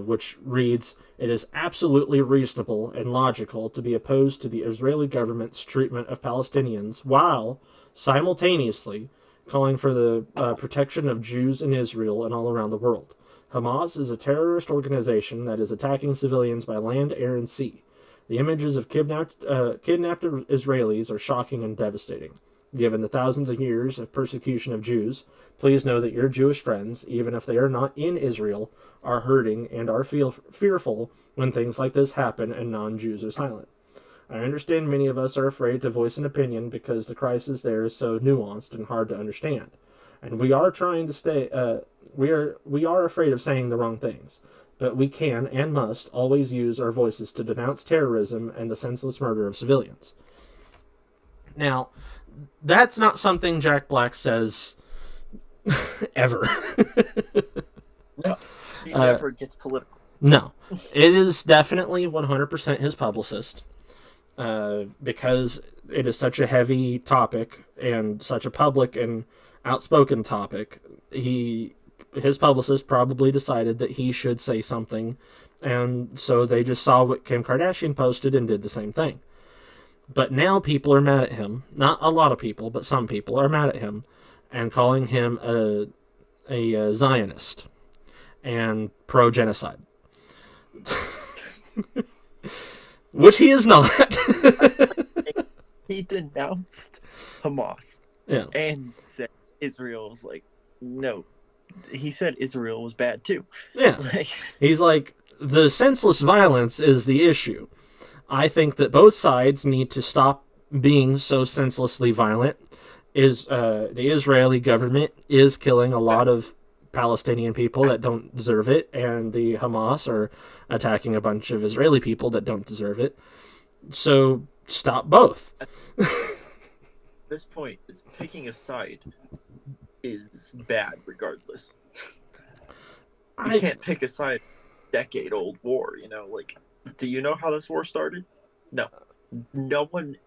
which reads, "It is absolutely reasonable and logical to be opposed to the Israeli government's treatment of Palestinians while simultaneously calling for the protection of Jews in Israel and all around the world. Hamas is a terrorist organization that is attacking civilians by land, air, and sea. The images of kidnapped Israelis are shocking and devastating. Given the thousands of years of persecution of Jews, please know that your Jewish friends, even if they are not in Israel, are hurting and are fearful when things like this happen and non-Jews are silent. I understand many of us are afraid to voice an opinion because the crisis there is so nuanced and hard to understand. And we are trying to stay, we are afraid of saying the wrong things. But we can and must always use our voices to denounce terrorism and the senseless murder of civilians." Now, that's not something Jack Black says ever. No, he never gets political. No, it is definitely 100% his publicist, because it is such a heavy topic and such a public and outspoken topic. His publicist probably decided that he should say something, and so they just saw what Kim Kardashian posted and did the same thing. But now people are mad at him. Not a lot of people, but some people are mad at him and calling him a Zionist and pro-genocide. Which he is not. He denounced Hamas. Yeah. And said Israel was like, no. He said Israel was bad too. Yeah. He's like, the senseless violence is the issue. I think that both sides need to stop being so senselessly violent. The Israeli government is killing a lot of Palestinian people that don't deserve it, and the Hamas are attacking a bunch of Israeli people that don't deserve it. So stop both. At this point, it's picking a side is bad regardless. You can't pick a side. Decade-old war, like, do you know how this war started? No. No one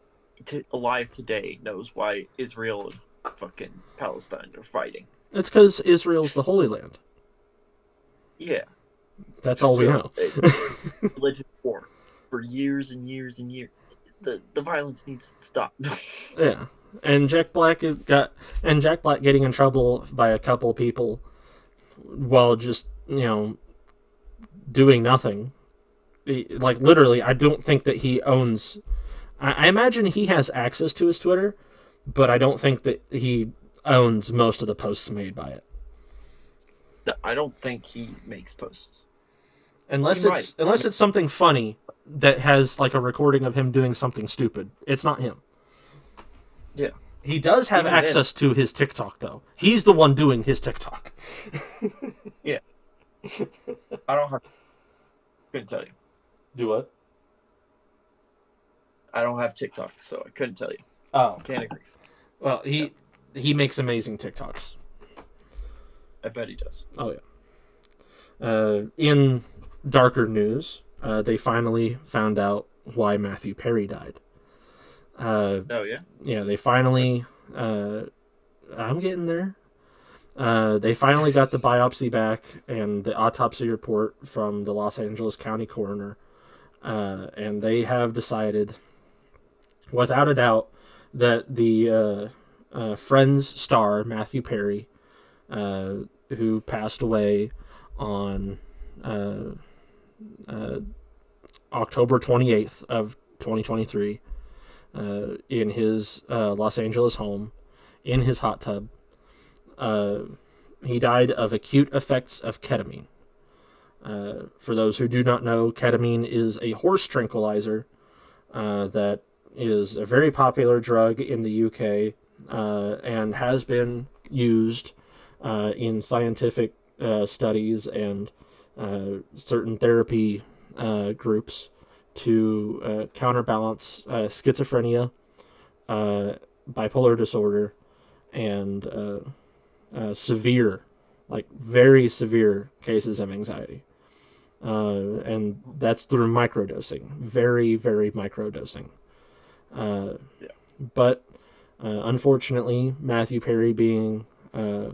alive today knows why Israel and fucking Palestine are fighting. It's because Israel's the Holy Land. Yeah. That's all we know. It's religious war for years and years and years. The violence needs to stop. Yeah. And Jack Black getting in trouble by a couple people while just doing nothing. Like, literally, I don't think that he owns... I imagine he has access to his Twitter, but I don't think that he owns most of the posts made by it. I don't think he makes posts. Unless it's something funny that has, like, a recording of him doing something stupid. It's not him. Yeah. He does have access to his TikTok, though. He's the one doing his TikTok. Yeah. I don't have... Couldn't tell you. Do what? I don't have TikTok, so I couldn't tell you. Oh. Can't agree. Well, he makes amazing TikToks. I bet he does. Oh, yeah. In darker news, they finally found out why Matthew Perry died. Oh, yeah? Yeah, they finally... I'm getting there. They finally got the biopsy back and the autopsy report from the Los Angeles County coroner. And they have decided, without a doubt, that the Friends star, Matthew Perry, who passed away on October 28th of 2023 in his Los Angeles home, in his hot tub. He died of acute effects of ketamine. For those who do not know, ketamine is a horse tranquilizer that is a very popular drug in the UK and has been used in scientific studies and certain therapy groups to counterbalance schizophrenia, bipolar disorder, and severe, like very severe cases of anxiety. And that's through microdosing, very, very microdosing. Yeah. But unfortunately, Matthew Perry, being a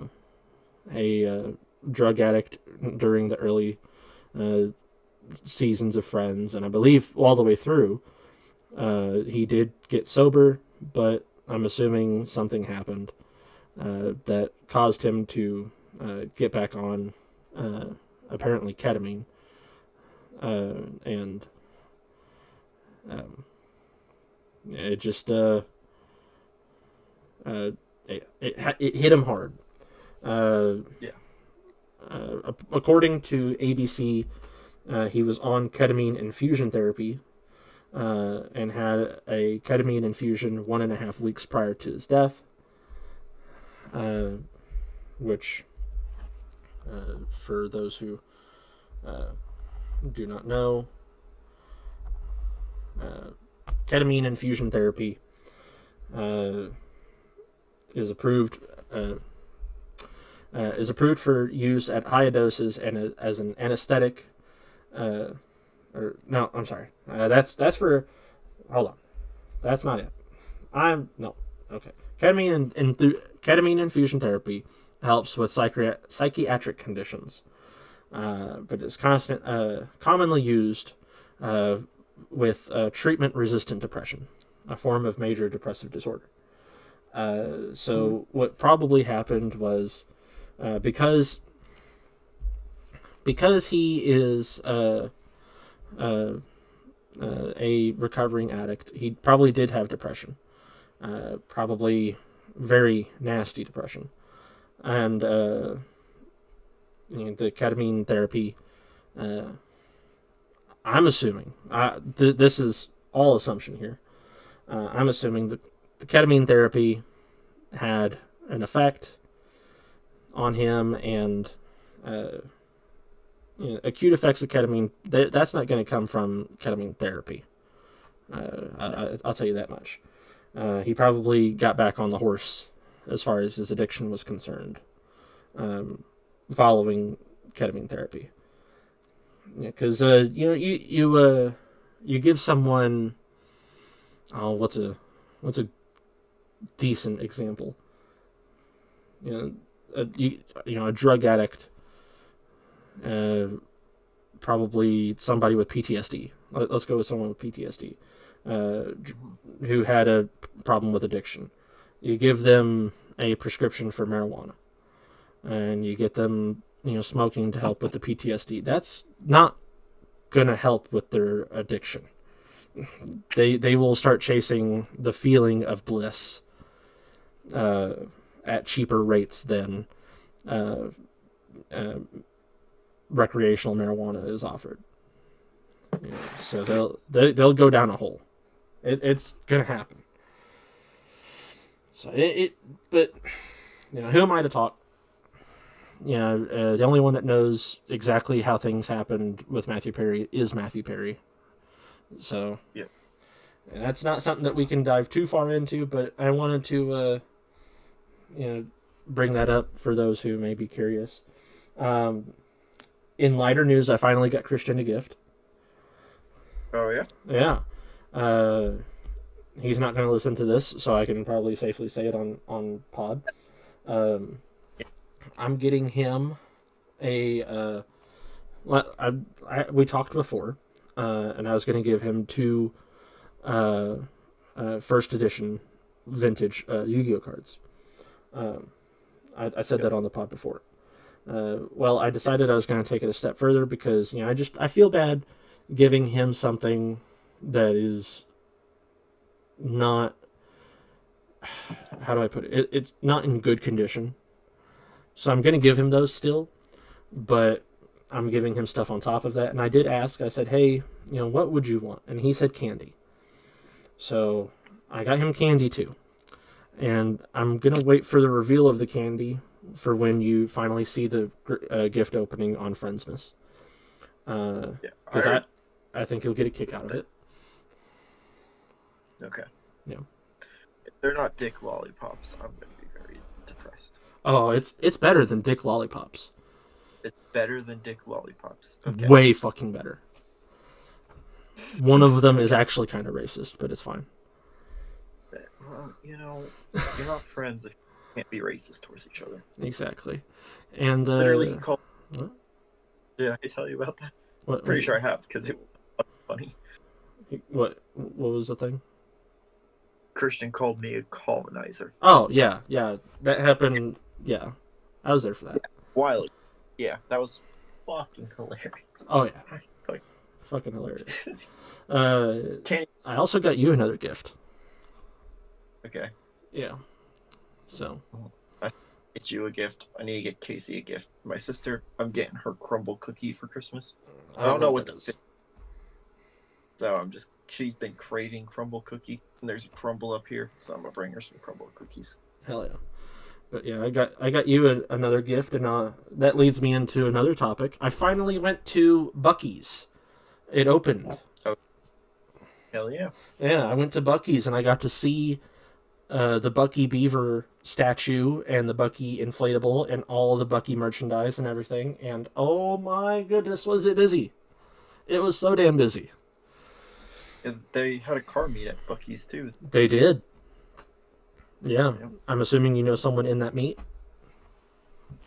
drug addict during the early seasons of Friends, and I believe all the way through, he did get sober, but I'm assuming something happened that caused him to get back on apparently ketamine. And it just it hit him hard. Yeah. According to ABC, he was on ketamine infusion therapy and had a ketamine infusion 1.5 weeks prior to his death, which, for those who do not know, ketamine infusion therapy is approved for use at high doses and as an anesthetic. Or no, I'm sorry. That's for. Hold on, that's not it. Okay. Ketamine infusion therapy helps with psychiatric conditions, but it's commonly used with treatment-resistant depression, a form of major depressive disorder. So what probably happened was because he is a recovering addict, he probably did have depression, probably very nasty depression, and the ketamine therapy. I'm assuming this is all assumption here. I'm assuming that the ketamine therapy had an effect on him, and acute effects of ketamine, that's not going to come from ketamine therapy. I'll tell you that much. He probably got back on the horse as far as his addiction was concerned following ketamine therapy. Because you give someone, what's a decent example? A drug addict, probably somebody with PTSD. Let's go with someone with PTSD, who had a problem with addiction. You give them a prescription for marijuana, and you get them smoking to help with the PTSD. That's not gonna help with their addiction. They will start chasing the feeling of bliss at cheaper rates than recreational marijuana is offered. So they'll go down a hole. It's gonna happen. So but who am I to talk? The only one that knows exactly how things happened with Matthew Perry is Matthew Perry. So yeah, and that's not something that we can dive too far into, but I wanted to bring that up for those who may be curious. In lighter news, I finally got Christian a gift. Oh yeah? Yeah. He's not going to listen to this, so I can probably safely say it on pod. I'm getting him a... we talked before, and I was going to give him 2 first edition vintage Yu-Gi-Oh cards. I said that on the pod before. Well, I decided I was going to take it a step further because I feel bad giving him something that is not, how do I put it? It's not in good condition. So I'm going to give him those still, but I'm giving him stuff on top of that. And I did ask, I said, hey, what would you want? And he said candy. So I got him candy too. And I'm going to wait for the reveal of the candy for when you finally see the gift opening on Friendsmas. Because I think you'll get a kick out of it. Okay. Yeah. If they're not dick lollipops, I'm going to be very depressed. Oh, it's better than dick lollipops. It's better than dick lollipops. Okay. Way fucking better. One of them is actually kind of racist, but it's fine. Well, you're not friends if you can't be racist towards each other. Exactly. And literally, he called. What? Did I tell you about that? What? Pretty sure I have because it was funny. What was the thing? Christian called me a colonizer. Oh yeah, that happened. Yeah, I was there for that. Yeah, while ago. Yeah, that was fucking hilarious. Oh yeah, fucking hilarious. I also got you another gift. Okay. Yeah. So. I get you a gift. I need to get Casey a gift. My sister, I'm getting her crumble cookie for Christmas. I don't know what that is. So she's been craving crumble cookie, and there's a crumble up here, so I'm gonna bring her some crumble cookies. Hell yeah. But yeah, I got you another gift, and that leads me into another topic. I finally went to Buccees. It opened. Oh. Hell yeah. Yeah, I went to Buccees, and I got to see the Bucky Beaver statue and the Bucky inflatable and all the Bucky merchandise and everything. And oh my goodness, was it busy. It was so damn busy. And they had a car meet at Buccees too. They did. Yeah. I'm assuming you know someone in that meet?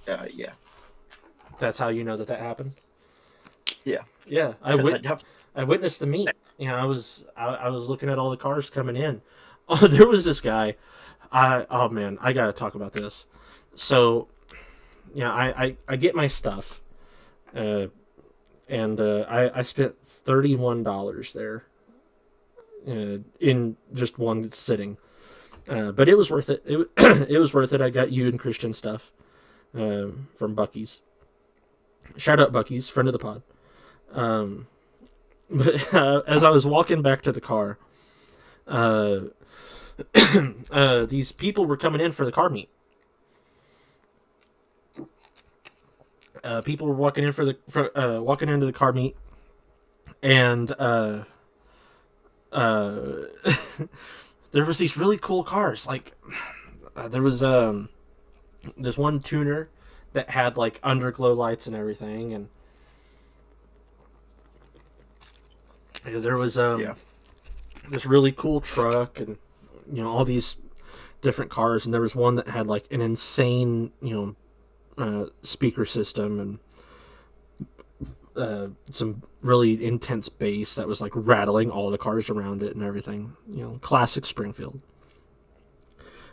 Yeah. That's how you know that happened? Yeah. Yeah. I witnessed the meet. I was looking at all the cars coming in. Oh, there was this guy. Oh man, I gotta talk about this. So, I get my stuff, and I spent $31 there, in just one sitting, but it was worth it. It was worth it. I got you and Christian stuff, from Buccees. Shout out Buccees, friend of the pod. But as I was walking back to the car, these people were coming in for the car meet. People were walking into the car meet, and there was these really cool cars. Like there was this one tuner that had like underglow lights and everything, and there was this really cool truck, and all these different cars, and there was one that had like an insane speaker system and some really intense bass that was like rattling all the cars around it and everything. Classic Springfield.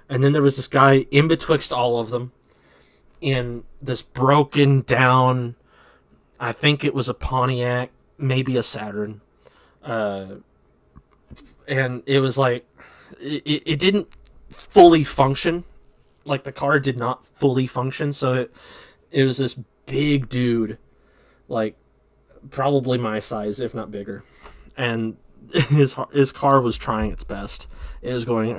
And then there was this guy in betwixt all of them, in this broken down, I think it was a Pontiac, maybe a Saturn. And it was like, it didn't fully function. Like, the car did not fully function, so it was this big dude, like, probably my size, if not bigger. And his car was trying its best. It was going, it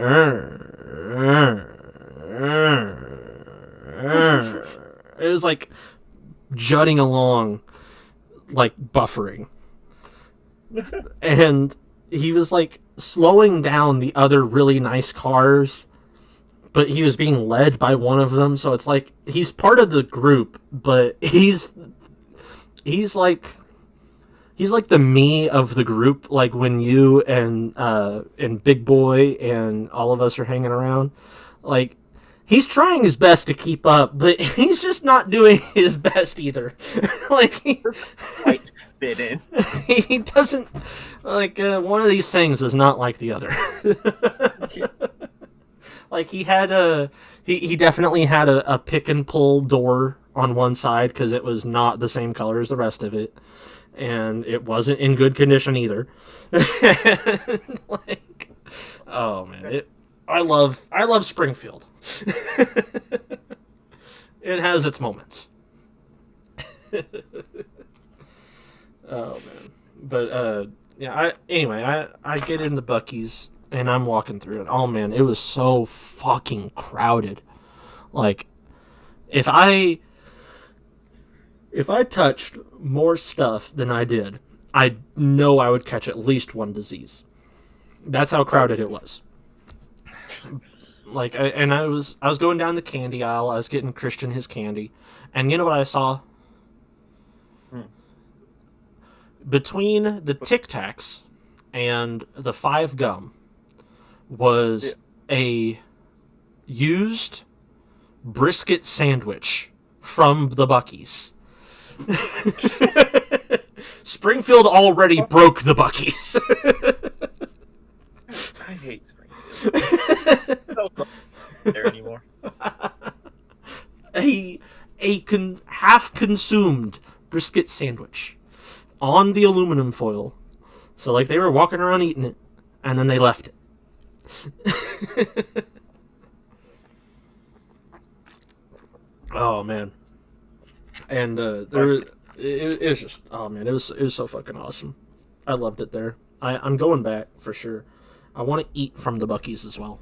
was like jutting along, like buffering. And he was like slowing down the other really nice cars, but he was being led by one of them, so it's like he's part of the group, but he's like the me of the group, like when you and Big Boy and all of us are hanging around. Like, he's trying his best to keep up, but he's just not doing his best either. Like, he Like, fit in. he doesn't, like, one of these things is not like the other. Like, he definitely had a pick and pull door on one side because it was not the same color as the rest of it, and it wasn't in good condition either. Like, oh man, I love Springfield. It has its moments. Oh man, but yeah. I get into Buccees and I'm walking through it. Oh man, it was so fucking crowded. Like, if I touched more stuff than I did, I know I would catch at least one disease. That's how crowded it was. Like, I was going down the candy aisle. I was getting Christian his candy, and you know what I saw? Between the Tic Tacs and the 5 gum was a used brisket sandwich from the Buccees. Springfield already broke the Buccees. I hate Springfield. Don't there anymore. A half-consumed brisket sandwich on the aluminum foil. So, like, they were walking around eating it, and then they left it. Oh man, and it was just, oh man, it was so fucking awesome. I loved it there. I'm going back for sure. I want to eat from the Buccees as well.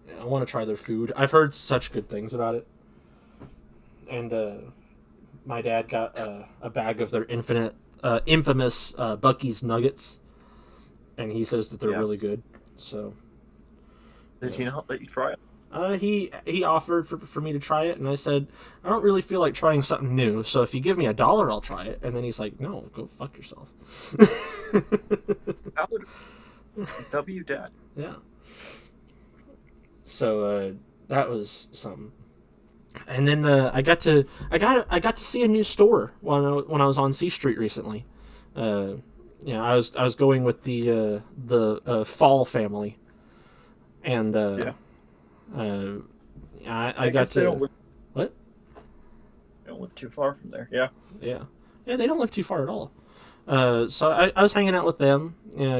Yeah, I want to try their food. I've heard such good things about it. And my dad got a bag of their infamous Buccees nuggets, and he says that they're really good. So, did he not let you try it? He offered for me to try it, and I said, I don't really feel like trying something new, so if you give me $1, I'll try it. And then he's like, no, go fuck yourself. W Dad. Yeah. So that was something. And then I got to see a new store when I was on C Street recently. I was going with the Fall family, and I got to what? They don't live too far from there. Yeah. They don't live too far at all. So I was hanging out with them,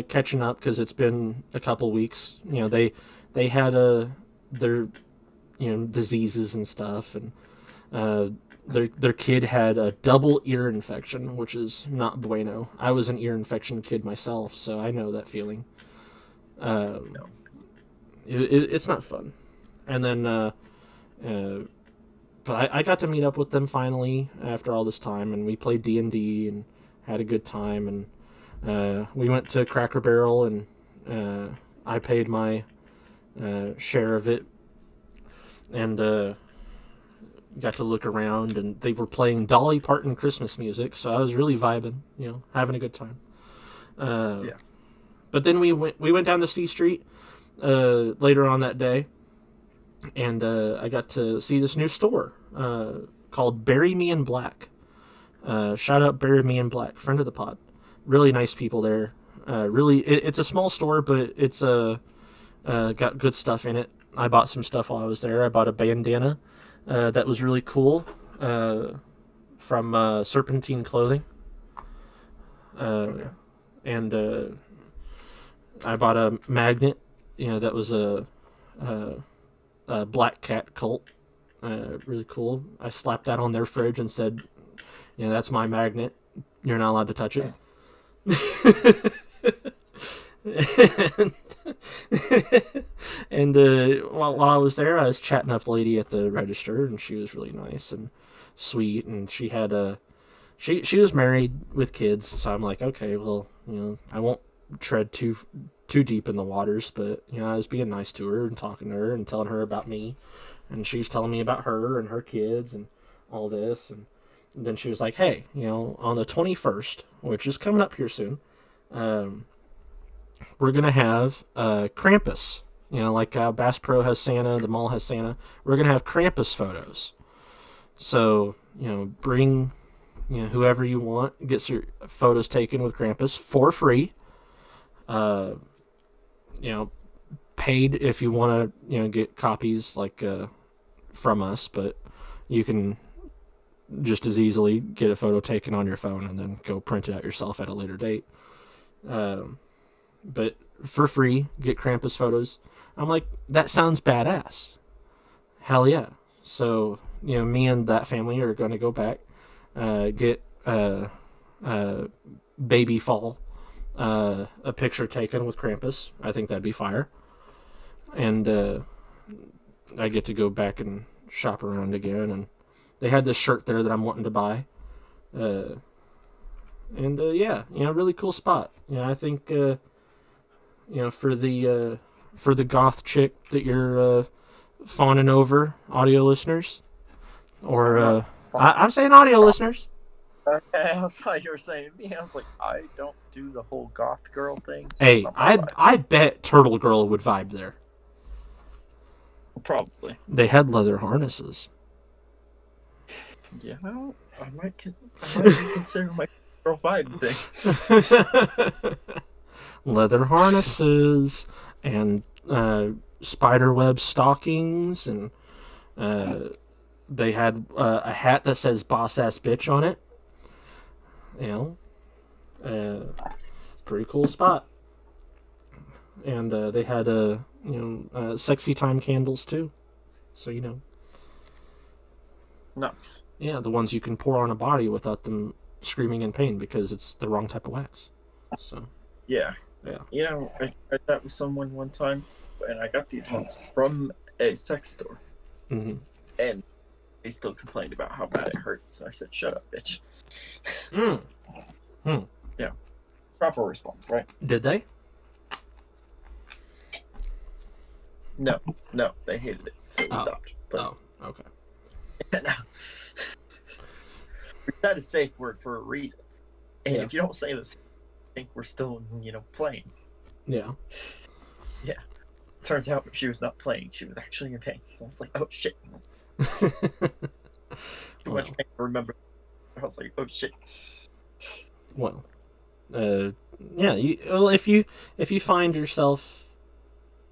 catching up because it's been a couple weeks. They had their diseases and stuff, and their kid had a double ear infection, which is not bueno. I was an ear infection kid myself, so I know that feeling. No. It's not fun. And then, but I got to meet up with them finally after all this time, and we played D&D and had a good time, and we went to Cracker Barrel, and I paid my share of it, and got to look around, and they were playing Dolly Parton Christmas music, so I was really vibing, having a good time. But then we went down to C Street later on that day, and I got to see this new store called Bury Me in Black. Shout out Bury Me in Black, friend of the pod. Really nice people there. It's a small store, but it's got good stuff in it. I bought some stuff while I was there. I bought a bandana that was really cool from Serpentine Clothing. Okay. And I bought a magnet, that was a black cat cult. Really cool. I slapped that on their fridge and said, that's my magnet. You're not allowed to touch it. and while I was there, I was chatting up the lady at the register, and she was really nice and sweet, and she had she was married with kids, so I'm like, okay, well, I won't tread too deep in the waters, but I was being nice to her and talking to her and telling her about me, and she was telling me about her and her kids and all this, and then she was like, hey, on the 21st, which is coming up here soon, we're gonna have Krampus. Like Bass Pro has Santa, the mall has Santa. We're gonna have Krampus photos. So bring whoever you want, gets your photos taken with Krampus for free. Paid if you want to get copies like from us, but you can just as easily get a photo taken on your phone and then go print it out yourself at a later date. But for free, get Krampus photos. I'm like, that sounds badass. Hell yeah. So, me and that family are going to go back, get baby fall, a picture taken with Krampus. I think that'd be fire. And I get to go back and shop around again. And they had this shirt there that I'm wanting to buy. Yeah, really cool spot. I think, for the goth chick that you're fawning over, audio listeners, or I'm saying audio listeners. Okay, I thought you were saying me. I was like, I don't do the whole goth girl thing. Hey, I bet Turtle Girl would vibe there. Probably. They had leather harnesses. Yeah, I might reconsider my girl vibe thing. Leather harnesses and spiderweb stockings, and they had a hat that says "Boss Ass Bitch" on it. Pretty cool spot. And they had sexy time candles too. So Nice. Yeah, the ones you can pour on a body without them screaming in pain because it's the wrong type of wax. So. Yeah. Yeah. I tried that with someone one time, and I got these ones from a sex store. Mm-hmm. And they still complained about how bad it hurt, so I said, shut up, bitch. Yeah. Proper response, right? Did they? No, they hated it, so we stopped. But, okay. That is a safe word for a reason. And Yeah. if you don't say this, I think we're still, playing. Yeah. Yeah. Turns out she was not playing. She was actually in pain. So I was like, oh, shit. Too much pain to remember. I was like, oh, shit. Well, yeah. If you find yourself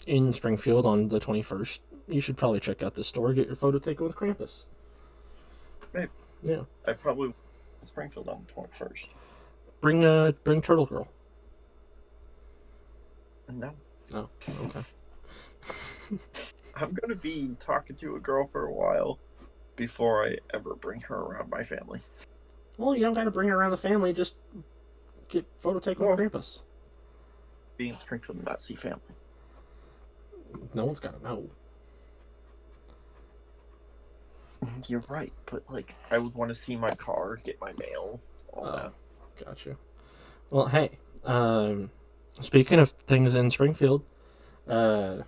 in Springfield on the 21st, you should probably check out this store. Get your photo taken with Krampus. Maybe. Yeah. I probably will in Springfield on the 21st. Bring Turtle Girl. No. Oh, okay. I'm going to be talking to a girl for a while before I ever bring her around my family. Well, you don't got to bring her around the family. Just get photo taken with Krampus. Be in Springfield and not see family. No one's got to know. You're right, but I would want to see my car, get my mail, all that. Gotcha. Well, hey, speaking of things in Springfield, to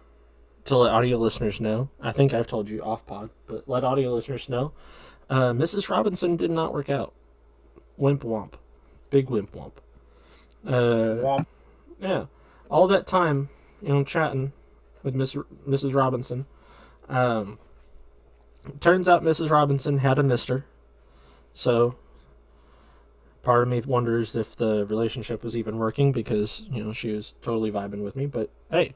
let audio listeners know, I think I've told you off pod, but let audio listeners know, Mrs. Robinson did not work out. Wimp womp. Big wimp womp. Womp. Yeah. All that time, chatting with Mrs. Robinson, turns out Mrs. Robinson had a mister, so part of me wonders if the relationship was even working because, she was totally vibing with me, but hey,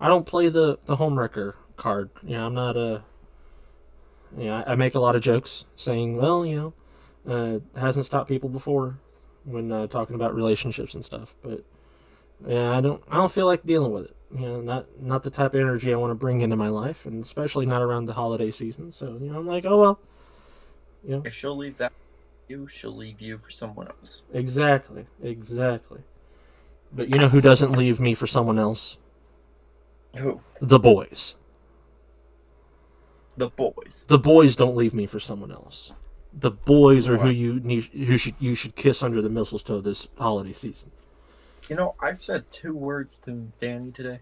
I don't play the homewrecker card. I'm not Yeah, I make a lot of jokes saying, well, it hasn't stopped people before when talking about relationships and stuff. But yeah, I don't feel like dealing with it. Not the type of energy I want to bring into my life, and especially not around the holiday season. So I'm like, oh well. If she'll leave that for you, she'll leave you for someone else. Exactly. But you know who doesn't leave me for someone else? Who? The boys. The boys. The boys don't leave me for someone else. The boys are who Right. you should kiss under the mistletoe this holiday season. I've said 2 words to Danny today.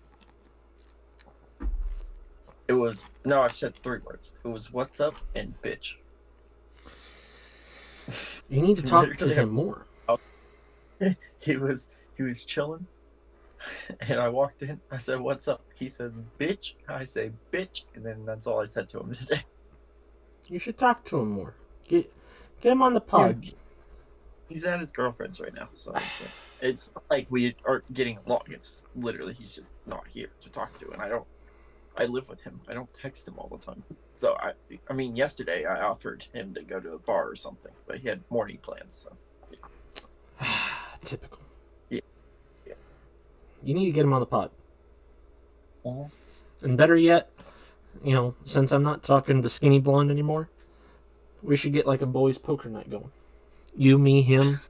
I've said 3 words. It was what's up and bitch. You need to talk to him more. He was chilling, and I walked in. I said, "What's up?" He says, "Bitch." I say, "Bitch," and then that's all I said to him today. You should talk to him more. Get him on the pod. He's at his girlfriend's right now, so it's not like we are getting along. It's literally he's just not here to talk to, and I live with him. I don't text him all the time. So I mean, yesterday I offered him to go to a bar or something, but he had morning plans. So Typical. Yeah. You need to get him on the pod. Uh-huh. And better yet, since I'm not talking to Skinny Blonde anymore, we should get like a boys' poker night going. You, me, him,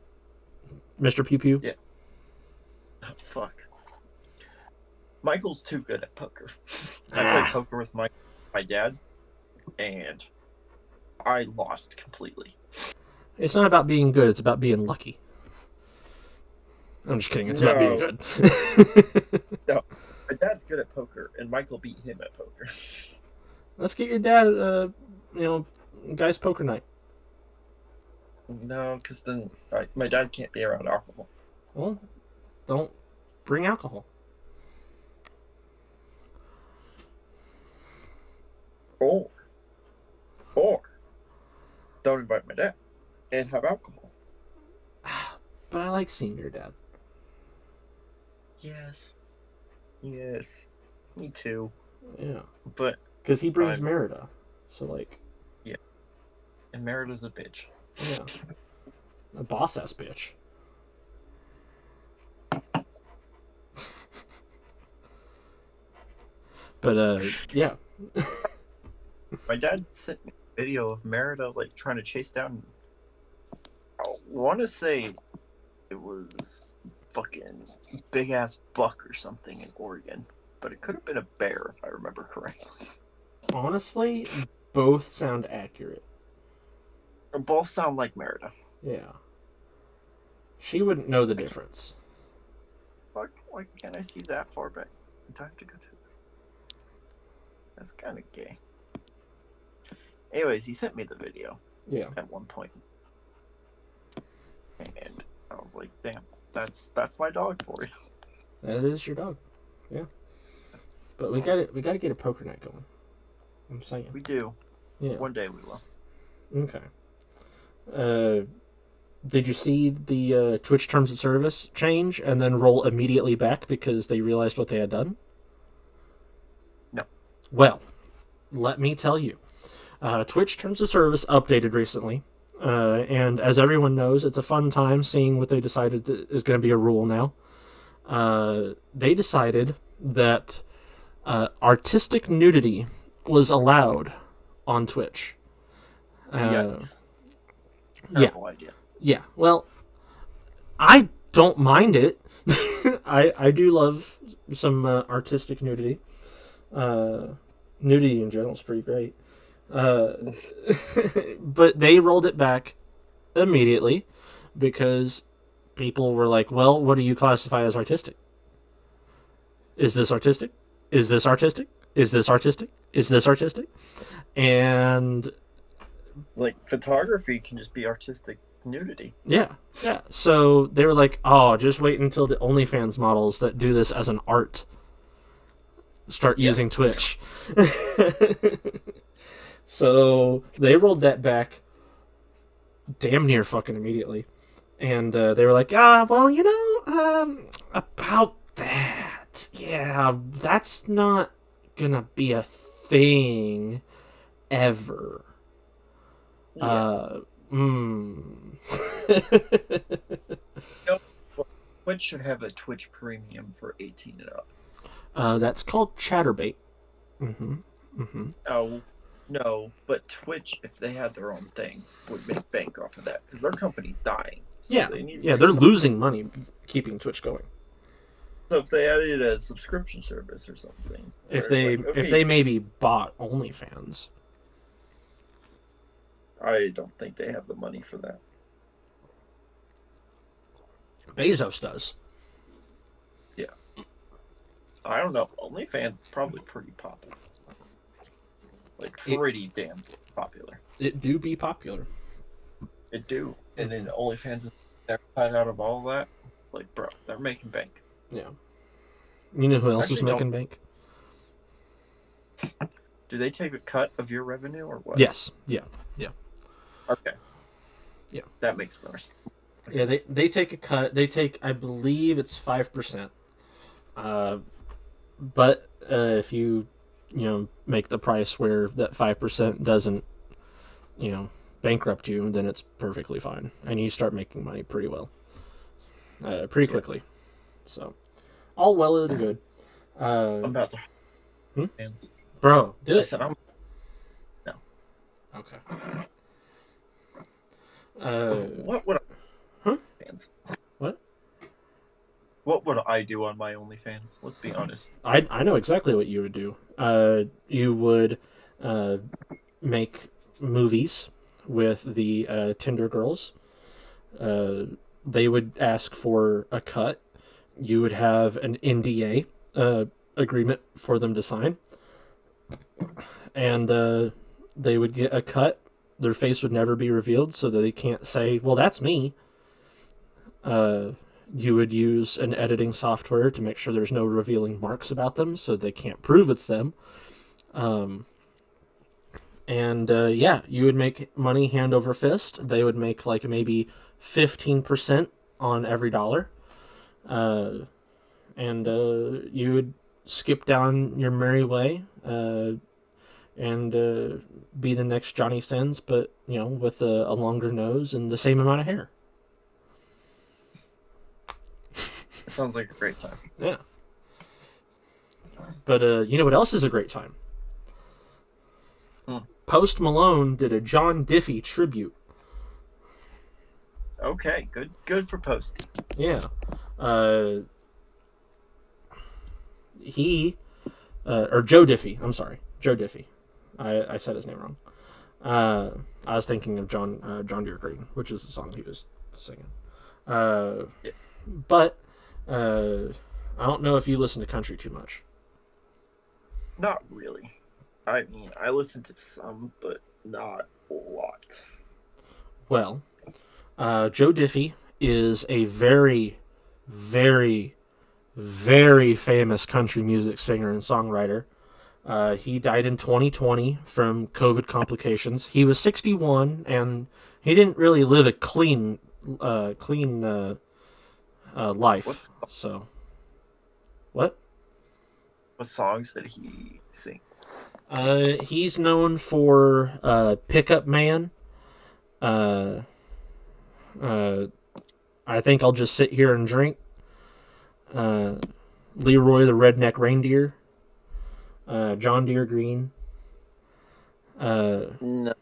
Mr. Pew Pew. Yeah. Oh, fuck. Michael's too good at poker. I played poker with my dad, and I lost completely. It's not about being good, it's about being lucky. I'm just kidding, it's about being good. No, my dad's good at poker, and Michael beat him at poker. Let's get your dad, guys' poker night. No, because then my dad can't be around alcohol. Well, don't bring alcohol. Or don't invite my dad and have alcohol. But I like seeing your dad. Yes, me too. Yeah. But because he brings Merida, so like. Yeah. And Merida's a bitch. Yeah. A boss ass bitch. But yeah. My dad sent me a video of Merida like trying to chase down. I want to say it was fucking big ass buck or something in Oregon, but it could have been a bear if I remember correctly. Honestly, both sound accurate. Both sound like Merida. Yeah. She wouldn't know the difference. Why can't I see that far back? Do I have to go to? That's kind of gay. Anyways, he sent me the video. Yeah. At one point, and I was like, "Damn, that's my dog for you." That is your dog. Yeah. But we gotta get a poker night going. I'm saying. We do. Yeah. One day we will. Okay. Did you see the Twitch terms of service change and then roll immediately back because they realized what they had done? No. Well, let me tell you. Twitch terms of service updated recently. And as everyone knows, it's a fun time seeing what they decided is going to be a rule now. They decided that artistic nudity was allowed on Twitch. Yikes. Yeah. Idea. Yeah. Well, I don't mind it. I do love some artistic nudity. Nudity in general is pretty great. But they rolled it back immediately because people were like, well, what do you classify as artistic? Is this artistic? Is this artistic? Is this artistic? Is this artistic? And like photography can just be artistic nudity. Yeah. So they were like, oh, just wait until the OnlyFans models that do this as an art start using Twitch. So they rolled that back damn near fucking immediately. And they were like, well, about that. Yeah, that's not gonna be a thing ever. Yeah. Twitch should have a Twitch Premium for 18 and up. That's called Chatterbait. Oh, no, but Twitch, if they had their own thing, would make bank off of that because their company's dying. So Yeah, they need they're losing money keeping Twitch going. So if they added a subscription service or something, if they maybe bought OnlyFans, I don't think they have the money for that. Bezos does. Yeah, I don't know. OnlyFans is probably pretty popular, like pretty damn popular. It do be popular. It do, and then OnlyFans is cut out of all that. Like, bro, they're making bank. Yeah. You know who else is making bank? Do they take a cut of your revenue or what? Yes. Yeah. Okay. Yeah. That makes more sense. Yeah, they take a cut. They take, I believe it's 5%. But if you make the price where that 5% doesn't, bankrupt you, then it's perfectly fine, and you start making money pretty well, pretty quickly. So, all well and good. I'm about to. Bro, do it. No. Okay. What would fans? What? What would I do on my OnlyFans? Let's be honest. I know exactly what you would do. You would make movies with the Tinder girls. They would ask for a cut. You would have an NDA agreement for them to sign. And they would get a cut. Their face would never be revealed so that they can't say, well, that's me. You would use an editing software to make sure there's no revealing marks about them so they can't prove it's them. You would make money hand over fist. They would make like maybe 15% on every dollar. You would skip down your merry way and be the next Johnny Sins, but with a longer nose and the same amount of hair. Sounds like a great time. Yeah. But you know what else is a great time? Post Malone did a John Diffie tribute. Okay, good for Post. Yeah. Or Joe Diffie. I'm sorry, Joe Diffie. I said his name wrong. I was thinking of John Deere Green, which is the song he was singing. But I don't know if you listen to country too much. Not really. I mean, I listen to some, but not a lot. Well, Joe Diffie is a very, very, very famous country music singer and songwriter. He died in 2020 from COVID complications. He was 61, and he didn't really live a clean life. What? What songs did he sing? He's known for Pickup Man. I think I'll just sit here and drink. Leroy the Redneck Reindeer. John Deere Green. No.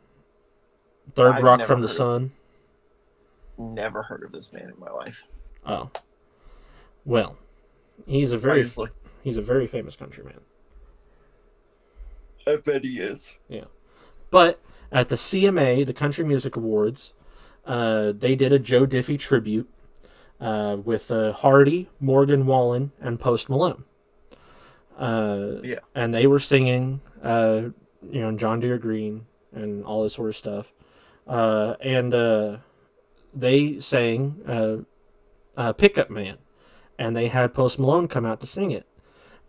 Third I've Rock never from the heard Sun. Never heard of this man in my life. Oh. Well, he's a very famous countryman. I bet he is. Yeah. But at the CMA, the Country Music Awards, they did a Joe Diffie tribute with Hardy, Morgan Wallen, and Post Malone. And they were singing, John Deere Green and all this sort of stuff. They sang Pickup Man. And they had Post Malone come out to sing it.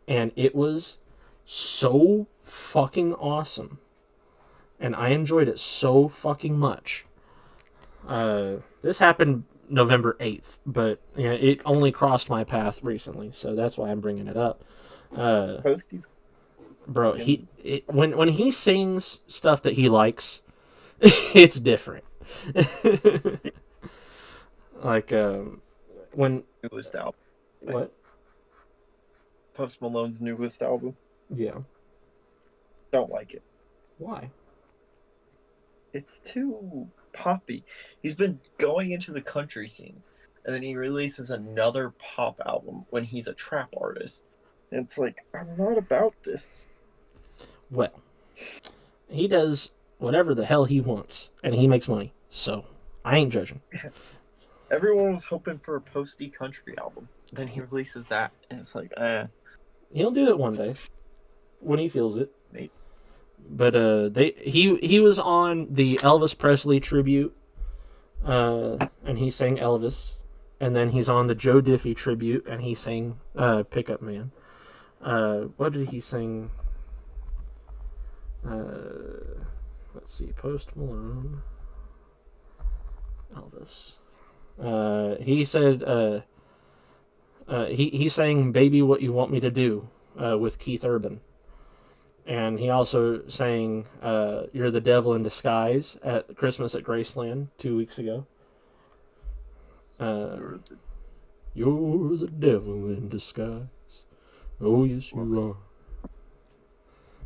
And it was so fucking awesome. And I enjoyed it so fucking much. This happened November 8th, but it only crossed my path recently, so that's why I'm bringing it up. Bro, when he sings stuff that he likes, it's different. Like when Newest album. what? Post Malone's newest album. Yeah. Don't like it. Why? It's too poppy. He's been going into the country scene, and then he releases another pop album when he's a trap artist. And it's like, I'm not about this. Well, he does whatever the hell he wants, and he makes money. So I ain't judging. Everyone was hoping for a posty country album. Then he releases that, and it's like, He'll do it one day when he feels it. Maybe. But he was on the Elvis Presley tribute, and he sang Elvis, and then he's on the Joe Diffie tribute, and he sang Pickup Man. What did he sing? Let's see, Post Malone, Elvis. He said he sang "Baby, What You Want Me to Do" with Keith Urban. And he also sang You're the Devil in Disguise at Christmas at Graceland 2 weeks ago. You're the devil in disguise. Oh, yes, you are.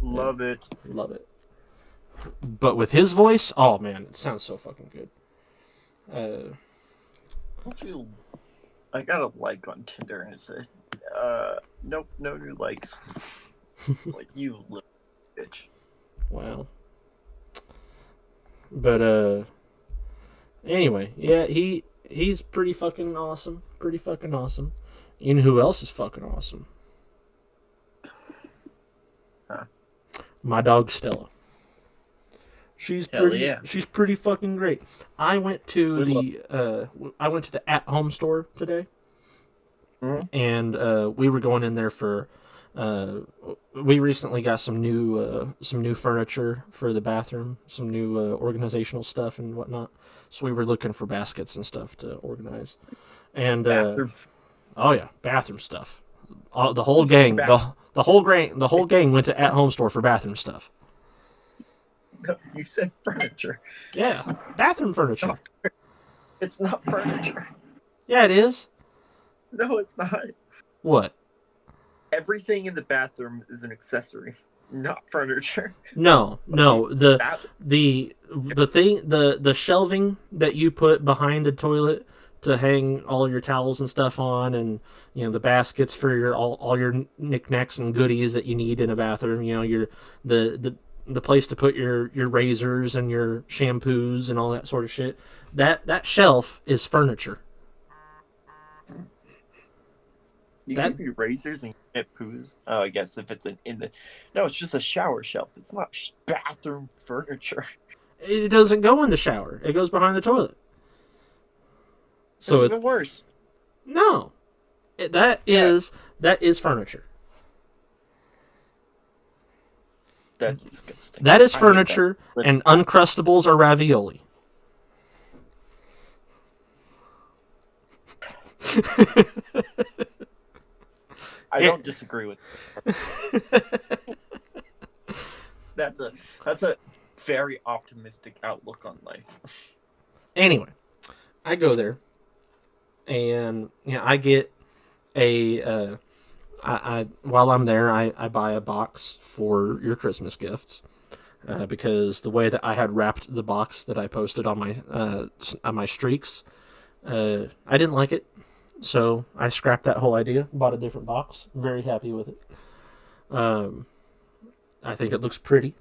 Love it. Love it. But with his voice, oh, man, it sounds so fucking good. Don't you... I got a like on Tinder, and it said, nope, no new likes. It's like, you little bitch. Wow. But anyway, yeah, he's pretty fucking awesome. Pretty fucking awesome. You know who else is fucking awesome? Huh? My dog Stella. She's pretty fucking great. I went to the at-home store today. Mm-hmm. And we were going in there for we recently got some new furniture for the bathroom, some new organizational stuff and whatnot. So we were looking for baskets and stuff to organize. And bathroom stuff. The whole gang, the whole gang went to at-home store for bathroom stuff. No, you said furniture. Yeah, bathroom furniture. It's not furniture. Yeah, it is. No, it's not. What? Everything in the bathroom is an accessory, not furniture. No. The thing, the shelving that you put behind the toilet to hang all your towels and stuff on, and the baskets for your all your knickknacks and goodies that you need in a bathroom. Your the place to put your razors and your shampoos and all that sort of shit. That shelf is furniture. You keep your razors and shampoos. Oh, I guess if it's no, it's just a shower shelf. It's not bathroom furniture. It doesn't go in the shower. It goes behind the toilet. So it's even worse. No, that is furniture. That's disgusting. That is furniture, and Uncrustables are ravioli. I don't disagree with that. That's a very optimistic outlook on life. Anyway, I go there, and I get a while I'm there, I buy a box for your Christmas gifts, because the way that I had wrapped the box that I posted on my streaks, I didn't like it, so I scrapped that whole idea, bought a different box. Very happy with it. I think it looks pretty.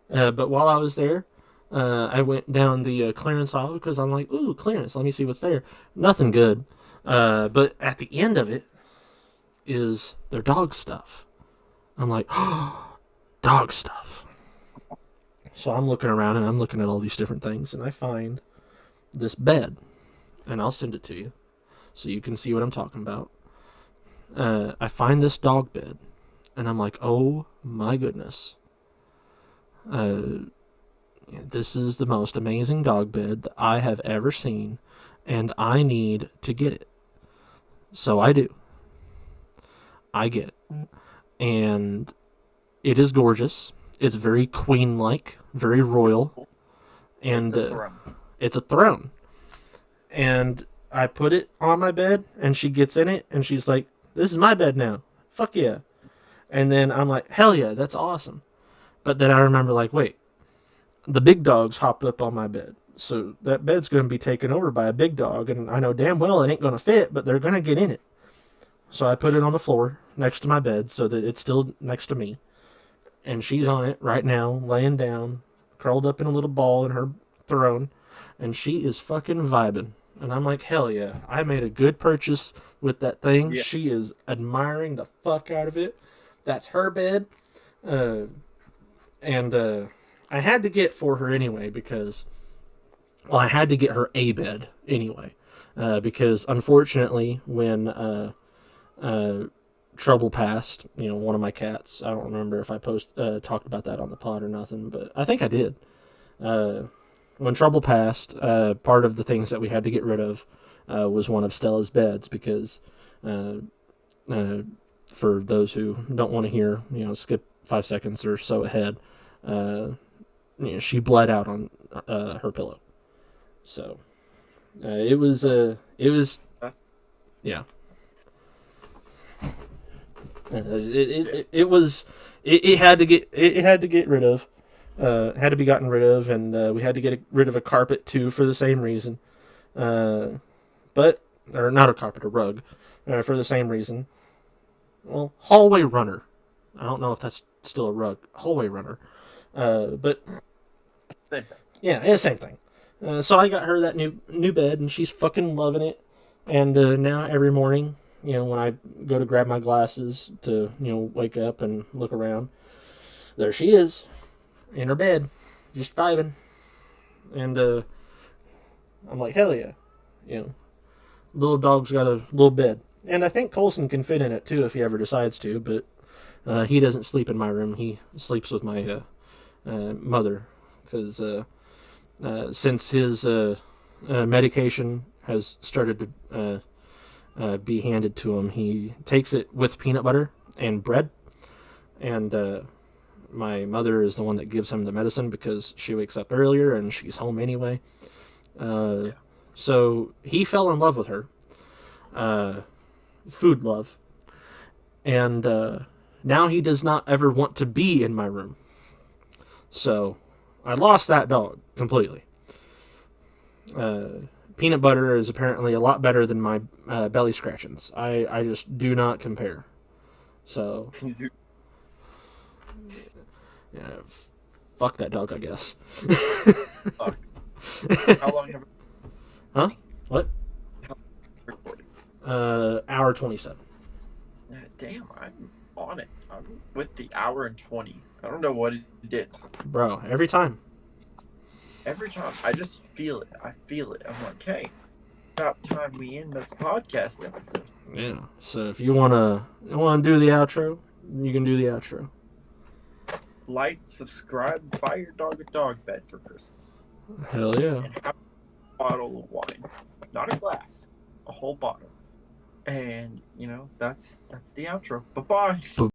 But while I was there, I went down the clearance aisle because I'm like, ooh, clearance, let me see what's there. Nothing good. But at the end of it is their dog stuff. I'm like, oh, dog stuff. So I'm looking around and I'm looking at all these different things, and I find this bed, and I'll send it to you so you can see what I'm talking about. I find this dog bed, and I'm like, oh my goodness. This is the most amazing dog bed that I have ever seen, and I need to get it. So I do. I get it. And It is gorgeous. It's very queen-like, very royal, and it's a throne. And I put it on my bed, and she gets in it, and she's like, "This is my bed now. Fuck yeah!" And then I'm like, "Hell yeah, that's awesome." But then I remember, like, wait, the big dogs hopped up on my bed, so that bed's going to be taken over by a big dog, and I know damn well it ain't going to fit, but they're going to get in it. So I put it on the floor next to my bed so that it's still next to me. And she's on it right now, laying down, curled up in a little ball in her throne, and she is fucking vibing. And I'm like, hell yeah, I made a good purchase with that thing. Yeah. She is admiring the fuck out of it. That's her bed. And I had to get it for her anyway because, well, I had to get her a bed anyway. Because unfortunately, when Trouble passed, one of my cats, I don't remember if I talked about that on the pod or nothing, but I think I did. When Trouble passed, part of the things that we had to get rid of was one of Stella's beds because, for those who don't want to hear, skip 5 seconds or so ahead, she bled out on her pillow. So it was yeah. It had to get rid of. Had to be gotten rid of, and we had to get rid of a carpet too for the same reason. Or not a carpet, a rug, for the same reason. Well, hallway runner. I don't know if that's still a rug. Hallway runner. But same thing. Yeah, it's the same thing. So I got her that new bed, and she's fucking loving it. And now every morning, when I go to grab my glasses to, wake up and look around, there she is, in her bed, just vibing. And I'm like, hell yeah. Little dog's got a little bed. And I think Colson can fit in it too if he ever decides to, but he doesn't sleep in my room. He sleeps with my mother, because since his medication has started to be handed to him, he takes it with peanut butter and bread. And my mother is the one that gives him the medicine because she wakes up earlier and she's home anyway. So he fell in love with her. Food love. And now he does not ever want to be in my room. So I lost that dog completely. Peanut butter is apparently a lot better than my belly scratchings. I just do not compare. So yeah, fuck that dog, I guess. Fuck. How long have? Huh? What? How recording? Hour 27. Damn, I'm on it. I'm with the hour and 20. I don't know what it is. Bro, every time. Every time. I just feel it. I feel it. I'm like, hey, about time we end this podcast episode. Yeah. So if you wanna do the outro, you can do the outro. Like, subscribe, buy your dog a dog bed for Christmas. Hell yeah. And have a bottle of wine. Not a glass. A whole bottle. And, that's the outro. Bye-bye.